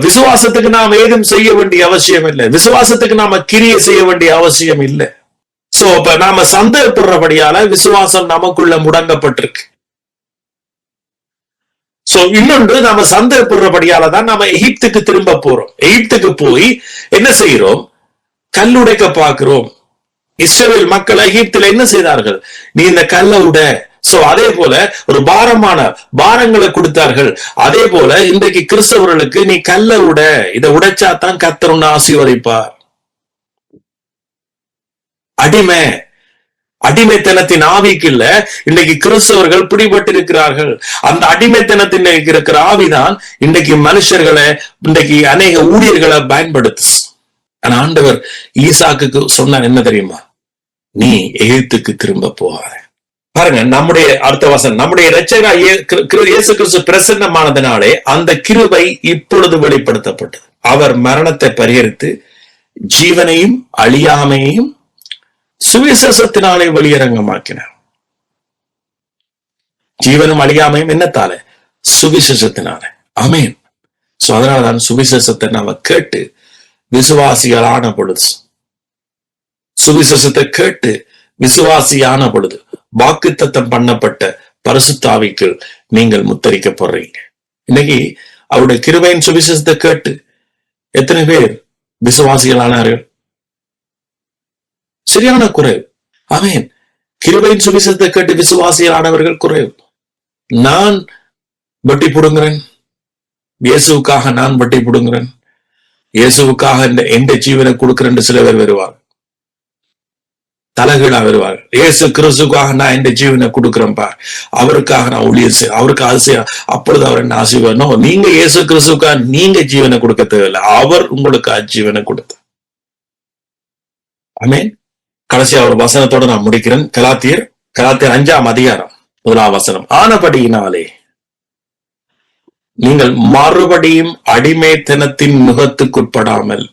விசுவாசத்துக்கு நாம் ஏதும் செய்ய வேண்டிய அவசியம் இல்லை, விசுவாசத்துக்கு நாம கிரியை செய்ய வேண்டிய அவசியம் இல்லை. சோ இப்ப நாம சந்தேகப்படுறபடியால விசுவாசம் நமக்குள்ள முடங்கப்பட்டிருக்கு. சோ இன்னொன்று, நாம சந்தேகப்படுறபடியாலதான் நாம எகிப்துக்கு திரும்ப போறோம். எகிப்துக்கு போய் என்ன செய்யறோம், கல்லுடைக்க பார்க்கிறோம். இஸ்ரவேல் மக்கள் எகிப்துல என்ன செய்தார்கள், நீ இந்த கல்லை உட. சோ அதே போல ஒரு பாரங்களை கொடுத்தார்கள். அதே போல இன்றைக்கு கிறிஸ்தவர்களுக்கு நீ கல்லை உட, இதை உடைச்சாதான் கர்த்தர் உன்னை ஆசீர்வதிப்பார். அடிமைத்தனத்தின் ஆவிக்கு இல்ல இன்றைக்கு கிறிஸ்தவர்கள் பிடிபட்டு இருக்கிறார்கள். அந்த அடிமைத்தனத்தின் இருக்கிற ஆவிதான் இன்றைக்கு மனுஷர்களை, இன்றைக்கு அநேக ஊழியர்களை பயன்படுத்து. ஆனா ஆண்டவர் ஈசாக்கு சொன்னார் என்ன தெரியுமா, நீ எகிப்துக்கு திரும்ப போகாத. பாருங்க, நம்முடைய அடுத்த வசனம், நம்முடைய இரட்சகராகிய இயேசு கிறிஸ்து பிரசன்னமானதினாலே அந்த கிருபை இப்பொழுது வெளிப்படுத்தப்பட்டது. அவர் மரணத்தை பரிகரித்து ஜீவனையும் அழியாமையையும் சுவிசேஷத்தினாலே வெளியரங்கமாக்கினார். ஜீவனும் அழியாமையும் என்னத்தால, சுவிசேஷத்தினால. ஆமேன். சோ அதனாலதான் சுவிசேஷத்தை நாம கேட்டு விசுவாசிகளான பொழுது, சுவிசேஷத்தை கேட்டு விசுவாசியான பொழுது வாக்குத்தத்தம் பண்ணப்பட்ட பரிசுத்த ஆவிக்கு நீங்கள் முத்தரிக்கப்படுறீங்க. இன்னைக்கு அவருடைய கிருபையின் சுவிசேஷத்தை கேட்டு எத்தனை பேர் விசுவாசிகளானார்கள்? சரியான குறைவு. ஆமேன். கிருபையின் சுவிசேஷத்தை கேட்டு விசுவாசிகளானவர்கள் குறைவு. நான் வட்டி புடுங்குறேன், இயேசுவுக்காக நான் வட்டி புடுங்குறேன், இயேசுவுக்காக எந்த ஜீவனை கொடுக்கிறேன் சில பேர் வருவார், தலைகீழா வருவார். இயேசு கிறிஸ்துக்காக நான் எந்த ஜீவனை கொடுக்கிறேன் பார், அவருக்காக நான் ஊழியர் செய்ய, அவருக்கு ஆசையா, அப்பொழுது அவர் என்ன ஆசீர்வாதம். நீங்க இயேசு கிறிஸ்துக்காக நீங்க ஜீவனை கொடுக்க தேவையில்லை, அவர் உங்களுக்கு ஜீவனை கொடுத்தார். ஆமேன். கடைசியா ஒரு வசனத்தோட நான் முடிக்கிறேன். கலாத்தியர் 5ஆம் அதிகாரம் 1ஆம் வசனம், ஆனபடியினாலே நீங்கள் மறுபடியும் அடிமைத்தனத்தின் முகத்துக்குட்படாமல்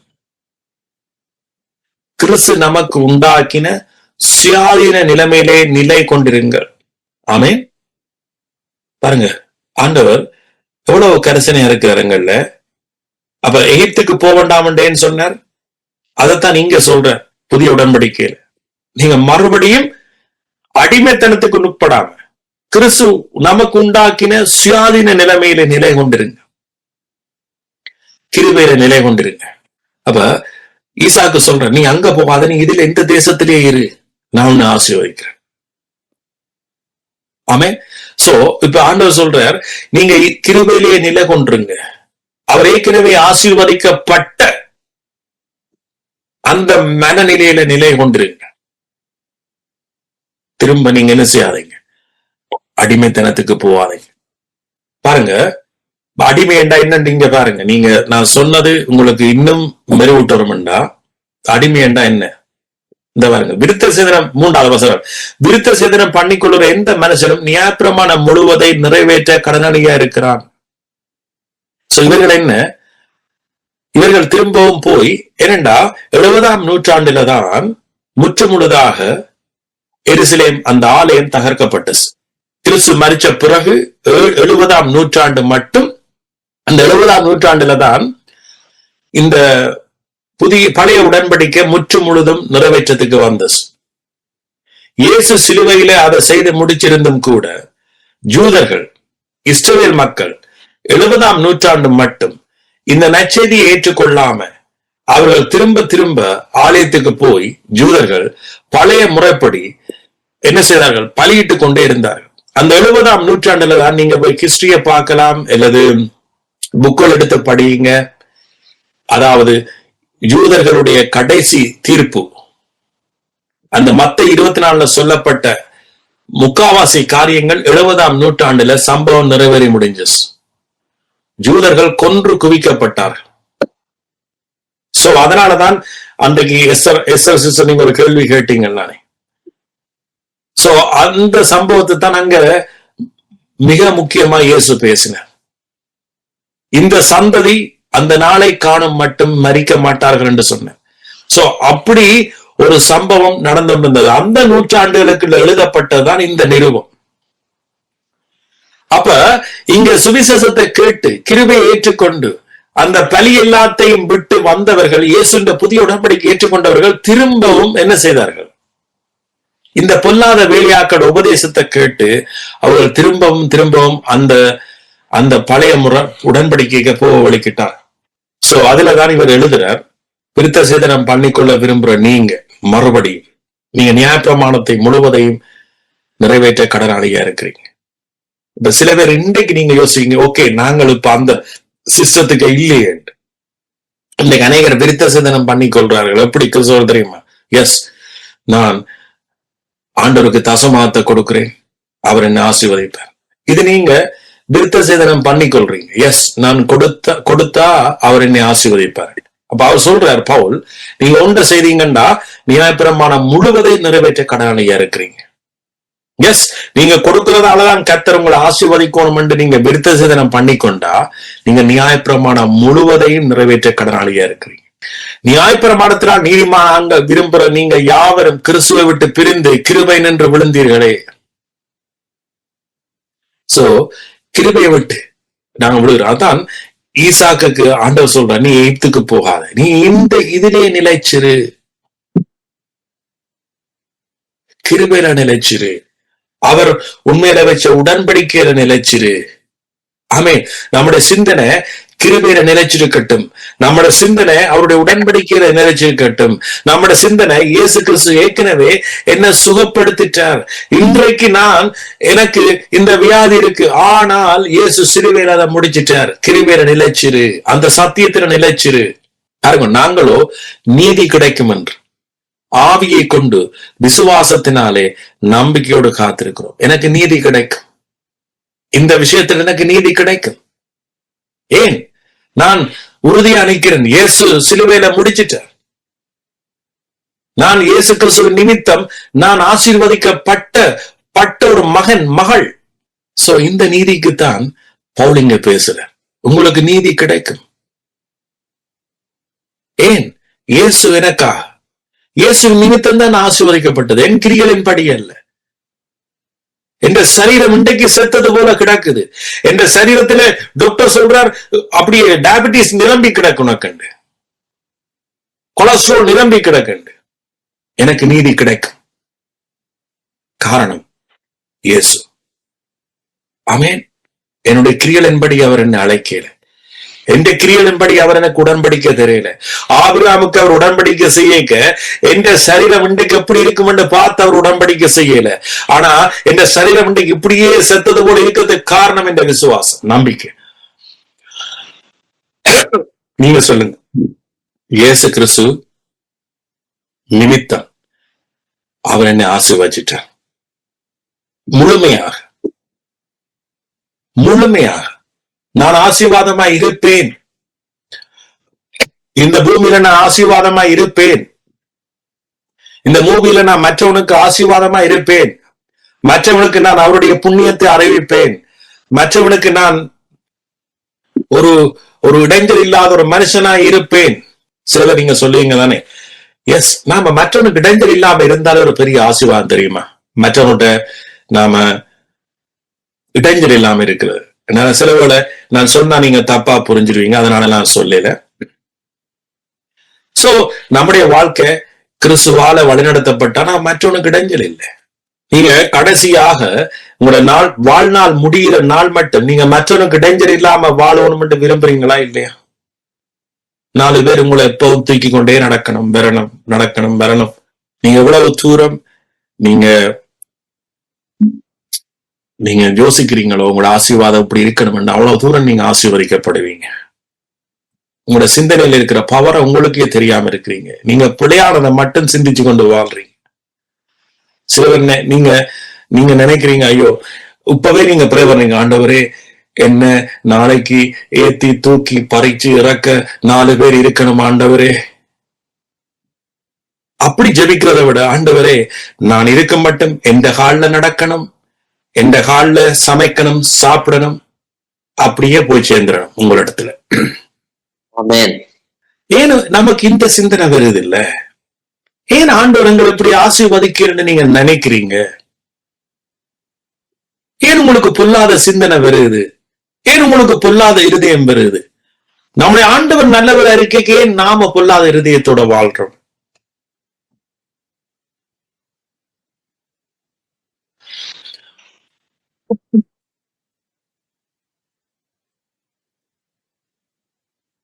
கிறிஸ்து நமக்கு உண்டாக்கின சுயாதீன நிலைமையிலே நிலை கொண்டிருங்கள். ஆமேன். பாருங்க, ஆண்டவர் எவ்வளவு கரிசனையா இருக்கிறாருங்கல்ல. அப்ப எகிப்துக்கு போக வேண்டாம்ன்றேன்னு சொன்னார், அதைத்தான் இங்க சொல்ற புதிய உடன்படிக்கையில. நீங்க மறுபடியும் அடிமைத்தனத்துக்கு உட்படாம கிறிஸ்து நமக்கு உண்டாக்கின சுயாதீன நிலைமையில நிலை கொண்டிருங்க, கிருபையில நிலை கொண்டிருங்க. அப்ப ஈசாக்கு சொல்ற, நீ அங்க போகாத, நீ இதுல எந்த தேசத்திலேயே இரு, நான் உன்னை ஆசீர்வதிக்கிறேன். ஆமே. சோ இப்ப ஆண்டவர் சொல்றார், நீங்க கிருபையிலேயே நிலை கொண்டிருங்க. அவர் ஏற்கனவே ஆசீர்வதிக்கப்பட்ட அந்த மனநிலையில நிலை கொண்டிருங்க. திரும்ப நீங்க என்ன செய்யாதீங்க, அடிமைத்தனத்துக்கு போவாதீங்க. பாருங்க, அடிமை என்றா என்னன்னு இங்க பாருங்க. நீங்க நான் சொன்னது உங்களுக்கு இன்னும் மெருகூட்டணும்டா. அடிமை என்றா என்ன இந்த பாருங்க, விருத்த சேதனம் 3ஆவது வசனம், விருத்த சேதனம் பண்ணிக்கொள்ளுற எந்த மனுஷனும் நியாயப்பிரமாணம் முழுவதை நிறைவேற்ற கடனாளியா இருக்கிறான். இவர்கள் என்ன, இவர்கள் திரும்பவும் போய், ஏனென்றா 70ஆம் நூற்றாண்டுல தான் முற்றுமுழுதாக எருசலேம் அந்த ஆலயம் தகர்க்கப்பட்டது. கிறிஸ்து மரித்த பிறகு 70ஆம் நூற்றாண்டு மட்டும், அந்த 70ஆம் நூற்றாண்டுல தான் இந்த பழைய உடன்படிக்கை முற்று முழுதும் நிறைவேற்றத்துக்கு வந்தது. இயேசு சிலுவையில அதை செய்து முடிச்சிருந்தும் கூட ஜூதர்கள், இஸ்ரவேல் மக்கள் 70ஆம் நூற்றாண்டு மட்டும் இந்த நற்செய்தியை ஏற்றுக்கொள்ளாம அவர்கள் திரும்ப திரும்ப ஆலயத்துக்கு போய் ஜூதர்கள் பழைய முறைப்படி என்ன செய்தார்கள்? பலியிட்டு கொண்டே இருந்தார்கள். அந்த 70ஆம் நூற்றாண்டுல தான் நீங்க போய் ஹிஸ்டரிய பார்க்கலாம், அல்லது புக்கள் எடுத்து படியுங்க. அதாவது யூதர்களுடைய கடைசி தீர்ப்பு, அந்த மத்த 24 சொல்லப்பட்ட முக்காவாசி காரியங்கள் 70ஆம் நூற்றாண்டுல சம்பவம் நிறைவேறி முடிஞ்சது. ஜூதர்கள் கொன்று குவிக்கப்பட்டார்கள். சோ அதனாலதான் அன்றைக்கு எஸ்ஆர் நீங்க ஒரு கேள்வி கேட்டீங்கன்னா, சோ அந்த சம்பவத்தை தான் அங்க மிக முக்கியமா இயேசு பேசினார். இந்த சந்ததி அந்த நாளை காணும் மட்டும் மரிக்க மாட்டார்கள் என்று சொன்னார். சோ அப்படி ஒரு சம்பவம் நடந்து இருந்தது. அந்த நூற்றாண்டுகளுக்கு எழுதப்பட்டதுதான் இந்த நிருபம். அப்ப இங்க சுவிசேஷத்தை கேட்டு கிருபையை ஏற்றுக்கொண்டு அந்த பலி எல்லாத்தையும் விட்டு வந்தவர்கள், இயேசுன்ற புதிய உடன்படிக்கை ஏற்றுக்கொண்டவர்கள் திரும்பவும் என்ன செய்தார்கள்? இந்த பொல்லாத வேலையாக்கள் உபதேசத்தை கேட்டு அவர்கள் திரும்பவும் அந்த பழைய முறை உடன்படிக்கைக்கு போக வலிக்கிட்டார். சோ அதுலதான் இவர் எழுதுறார், விருத்த சேதனம் பண்ணிக்கொள்ள விரும்புற நீங்க மறுபடியும் நீங்க நியாயப்பிரமாணத்தை முழுவதையும் நிறைவேற்ற கடனாளியா இருக்கிறீங்க. இப்ப சில பேர் இன்றைக்கு நீங்க யோசிங்க, ஓகே நாங்கள் இப்ப அந்த சிஸ்டத்துக்கு இல்லையே. இன்னைக்கு அநேகர் விருத்த சேதனம் பண்ணிக்கொள்றார்கள். எப்படி கிறிஸ்தவர் தெரியுமா? எஸ், நான் ஆண்டவருக்கு தசமாகத்தை கொடுக்கிறேன், அவர் என்ன ஆசீர்வதிப்பார். இது நீங்க விருத்த சேதனம் பண்ணிக்கொள்றீங்க. எஸ், நான் கொடுத்தா அவர் என்னை ஆசீர்வதிப்பார். அப்ப அவர் சொல்றார் பவுல், நீங்க ஒன்றை செய்தீங்கன்னா நியாயப்பிரமாணம் முழுவதை நிறைவேற்ற கடனாளியா இருக்கிறீங்க. எஸ், நீங்க கொடுக்கிறதாலதான் கர்த்தர் உங்களை ஆசீர்வதிக்கணும் என்று நீங்க விருத்த சேதனம் பண்ணிக்கொண்டா நீங்க நியாயப்பிரமாணம் முழுவதையும் நிறைவேற்ற கடனாளியா இருக்கிறீங்க. நியாயப்பிரமாணத்தினால் நீதிமானாங்க விரும்புற நீங்க யாவரும் கிறிஸ்துவை விட்டு பிரிந்து கிருபை நின்று விழுந்தீர்களே. சோ கிருபையை விட்டு நாங்க விழுகிறோம். அதான் ஈசாக்கு ஆண்டவர் சொல்ற, நீ எகிப்துக்கு போகாத, நீ இந்த இதிலே நிலைச்சிரு, கிருபையில நிலைச்சிரு, அவர் உண்மையில வச்ச உடன்படிக்கையில நிலைச்சிரு. ஆமே, நம்முடைய சிந்தனை கிருபையில நிலைச்சிருக்கட்டும், நம்முடைய சிந்தனை அவருடைய உடன்படிக்கையில நிலைச்சிருக்கட்டும். நம்முடைய சிந்தனை இயேசு கிறிஸ்து ஏற்கனவே என்ன சுகப்படுத்திட்டார். இன்றைக்கு எனக்கு இந்த வியாதி இருக்கு, ஆனால் இயேசு சிலுவையில அதை முடிச்சிட்டார். கிருபையில நிலைச்சிரு, அந்த சத்தியத்தில நிலைச்சிரு. பாருங்க, நாங்களோ நீதி கிடைக்கும் என்று ஆவியை கொண்டு விசுவாசத்தினாலே நம்பிக்கையோடு காத்திருக்கிறோம். எனக்கு நீதி கிடைக்கும், இந்த விஷயத்தில் எனக்கு நீதி கிடைக்கும். ஏன்? நான் உறுதியா நிற்கிறேன், இயேசு சிலுவையில முடிச்சிட்டார். நான் இயேசு கிறிஸ்துவின் நிமித்தம் நான் ஆசீர்வதிக்கப்பட்ட ஒரு மகள். சோ இந்த நீதிக்குத்தான் பவுலிங்க பேசுறார். உங்களுக்கு நீதி கிடைக்கும். ஏன்? இயேசு எனக்கா, இயேசு நிமித்தம் தான் ஆசீர்வதிக்கப்பட்டது, என் கிரியலின் படி அல்ல. என்ற சரீரம் இன்றைக்கு செத்தது போல கிடக்குது. என்ற சரீரத்துல டாக்டர் சொல்றார், அப்படியே டயபிட்டிஸ் நிரம்பி கிடக்குனக்கண்டு, கொலஸ்ட்ரால் நிரம்பி கிடக்கண்டு. எனக்கு நீதி கிடைக்கும். காரணம் இயேசு. ஆமென். என்னுடைய கிரியலின்படி அவர் என்னை அழைக்கல, எந்த கிரியலின்படி அவர் எனக்கு உடன்படிக்கை தெரியல. ஆபிரகாமுக்கு அவர் உடன்படிக்கை செய்யக்க எந்த சரீரம் இன்றைக்கு எப்படி இருக்கும் என்று பார்த்து அவர் உடன்படிக்கை செய்யல. ஆனா எந்த சரீரம் இன்றைக்கு இப்படியே செத்தது போல இருக்கிறதுக்கு காரணம் என்ற விசுவாசம், நம்பிக்கை. நீங்க சொல்லுங்க, இயேசு கிறிஸ்து நிமித்தம் அவர் என்னை ஆசீர்வதிச்சிட்டார். முழுமையாக நான் ஆசீர்வாதமா இருப்பேன். இந்த பூமியில நான் ஆசீர்வாதமா இருப்பேன். இந்த பூமியில நான் மற்றவனுக்கு ஆசீர்வாதமா இருப்பேன். மற்றவனுக்கு நான் அவருடைய புண்ணியத்தை அறிவிப்பேன். மற்றவனுக்கு நான் ஒரு இடைஞ்சல் இல்லாத ஒரு மனுஷனா இருப்பேன். சிலர் நீங்க சொல்லுவீங்க தானே, எஸ், நாம மற்றவனுக்கு இடைஞ்சல் இல்லாம இருந்தாலே ஒரு பெரிய ஆசீர்வாதம் தெரியுமா? மற்றவன்கிட்ட நாம இடைஞ்சல் இல்லாம இருக்கிறது. சில வேளை நான் சொன்னா நீங்க தப்பா புரிஞ்சிருவீங்க, அதனால நான் சொல்லல. சோ நம்முடைய வாழ்க்கை கிறிஸ்துவால வழிநடத்தப்பட்டா நான் மற்றவனுக்கு இடைஞ்சல் இல்லை. நீங்க கடைசியாக உங்களோட வாழ்நாள் முடிகிற நாள் மட்டும் நீங்க மற்றவனுக்கு இடைஞ்சல் இல்லாம வாழணும் மட்டும் விரும்புறீங்களா இல்லையா? 4 பேர் உங்களை எப்பவும் தூக்கி கொண்டே நடக்கணும், வரணும். நீங்க எவ்வளவு தூரம் நீங்க யோசிக்கிறீங்களோ உங்களோட ஆசீர்வாதம் இப்படி இருக்கணும், அவ்வளவு தூரம் நீங்க ஆசீர்வதிக்கப்படுவீங்க. உங்களோட சிந்தனையில இருக்கிற பவரை உங்களுக்கே தெரியாம இருக்கிறீங்க. நீங்க பிள்ளையானதை மட்டும் சிந்திச்சு கொண்டு வாழ்றீங்க. சிலவர் நீங்க நினைக்கிறீங்க, ஐயோ இப்பவே நீங்க ப்ரே பண்றீங்க, ஆண்டவரே என்ன நாளைக்கு ஏத்தி தூக்கி பறிச்சு இறக்க 4 பேர் இருக்கணும் ஆண்டவரே. அப்படி ஜெபிக்கிறத விட, ஆண்டவரே நான் இருக்க மட்டும் எந்த ஹால்ல நடக்கணும், எந்த ஹால்ல சமைக்கணும், சாப்பிடணும், அப்படியே போய் சேர்ந்துடணும் உங்களிடத்துல. ஏன் நமக்கு இந்த சிந்தனை வருது இல்ல? ஏன் ஆண்டவர் உங்களை இப்படி ஆசீர்வதிக்கிறேன்னு நீங்க நினைக்கிறீங்க? ஏன் உங்களுக்கு பொல்லாத சிந்தனை வருது? ஏன் உங்களுக்கு பொல்லாத இருதயம் வருது? நம்முடைய ஆண்டவர் நல்லவர் அறிக்கைக்கு ஏன் நாம பொல்லாத இருதயத்தோட வாழ்றோம்?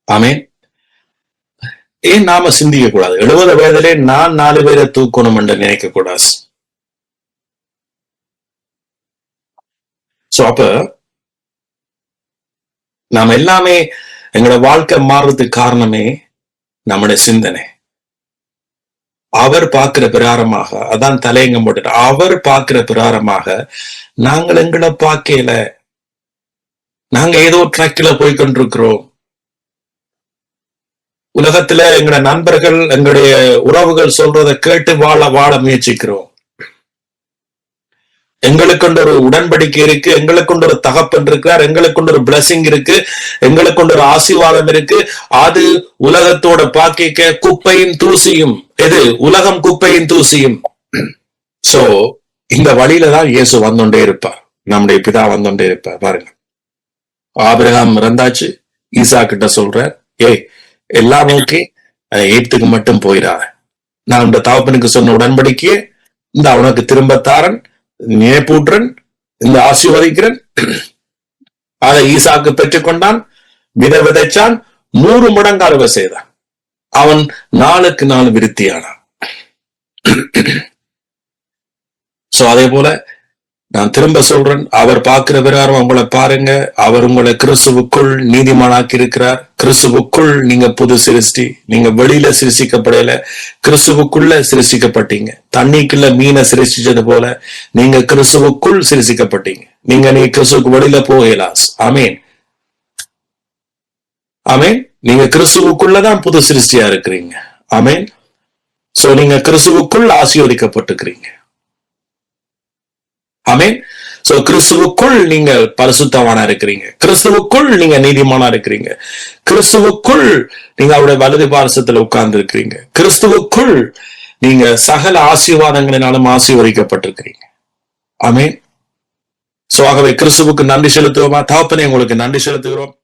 ஆமென். ஏன் நாம சிந்திக்க கூடாது? 70 வயதிலே நான் 4 பேரை தூக்கணும் என்று நினைக்க கூடாது. சோ அப்ப நாம எல்லாமே எங்களோட வாழ்க்கை மாறுறதுக்கு காரணமே நம்முடைய சிந்தனை. அவர் பார்க்கிற பிரகாரமாக, அதான் தலையங்கம் போட்டுட்டு, அவர் பார்க்கிற பிரகாரமாக நாங்கள் எங்களை பார்க்கல. நாங்க ஏதோ ட்ராக்ல போய் கொண்டிருக்கிறோம். உலகத்துல எங்களோட நண்பர்கள், எங்களுடைய உறவுகள் சொல்றதை கேட்டு வாழ முயற்சிக்கிறோம். எங்களுக்கு ஒரு உடன்படிக்கை இருக்கு, எங்களுக்கு ஒரு தகப்பன் இருக்கிறார், எங்களுக்கு ஒரு பிளஸிங் இருக்கு, எங்களுக்கு ஒரு ஆசீர்வாதம் இருக்கு. அது உலகத்தோட பாக்கிக்க குப்பையின் தூசியும். எது? உலகம் குப்பையின் தூசியும். சோ இந்த வழியில தான் இயேசு வந்துட்டே இருப்பார், நம்முடைய பிதா வந்துட்டே இருப்பார். பாருங்க, ஆபிரகாம் இறந்தாச்சு, ஈசா கிட்ட சொல்றார், எல்லாம் ஓகே, ஏத்துக்கு மட்டும் போயிடாத. நான் இந்த தகப்பனுக்கு சொன்ன உடன்படிக்கையே இந்த அவனுக்கு திரும்ப தாரன், நினைப்பூற்றன், இந்த ஆசீர்வதிக்கிறன். அதை ஈசாக்கு பெற்றுக்கொண்டான், விதைச்சான், 100 மடங்கு அறுவை செய்தான். அவன் 4க்கு 4 விருத்தியானான். சோ அதே போல நான் திரும்ப சொல்றேன், அவர் பார்க்கிற பிரகாரம் உங்களை பாருங்க. அவர் உங்களை கிறிஸ்துவுக்குள் நீதிமானாக்கி இருக்கிறார். கிறிஸ்துவுக்குள் நீங்க புது சிருஷ்டி. நீங்க வெளியில சிருஷ்டிக்கப்படல, கிறிஸ்துவுக்குள்ள சிருஷ்டிக்கப்பட்டீங்க. தண்ணிக்குள்ள மீனை சிருஷ்டிச்சது போல நீங்க கிறிஸ்துவுக்குள் சிருஷ்டிக்கப்பட்டீங்க. நீங்க கிறிஸ்துவுக்கு வெளியில போகலாஸ். ஆமேன், ஆமேன். நீங்க கிறிஸ்துவுக்குள்ளதான் புது சிருஷ்டியா இருக்கிறீங்க. ஆமேன். சோ நீங்க கிறிஸ்துவுக்குள் ஆசீர்வதிக்கப்பட்டிருக்கிறீங்க. ஆமென். சோ கிறிஸ்துவுக்குள் நீங்க பரிசுத்தவானா இருக்கிறீங்க, கிறிஸ்துவுக்குள் நீங்க நீதிமானா இருக்கிறீங்க, கிறிஸ்துவுக்குள் நீங்க அவருடைய வலது பாரசத்துல உட்கார்ந்து இருக்கிறீங்க, கிறிஸ்துவுக்குள் நீங்க சகல ஆசீர்வாதங்களினாலும் ஆசீர்வதிக்கப்பட்டிருக்கிறீங்க. ஆமென். சோ ஆகவே கிறிஸ்துவுக்கு நன்றி செலுத்துவோமா? தகப்பனே உங்களுக்கு நன்றி செலுத்துகிறோம்.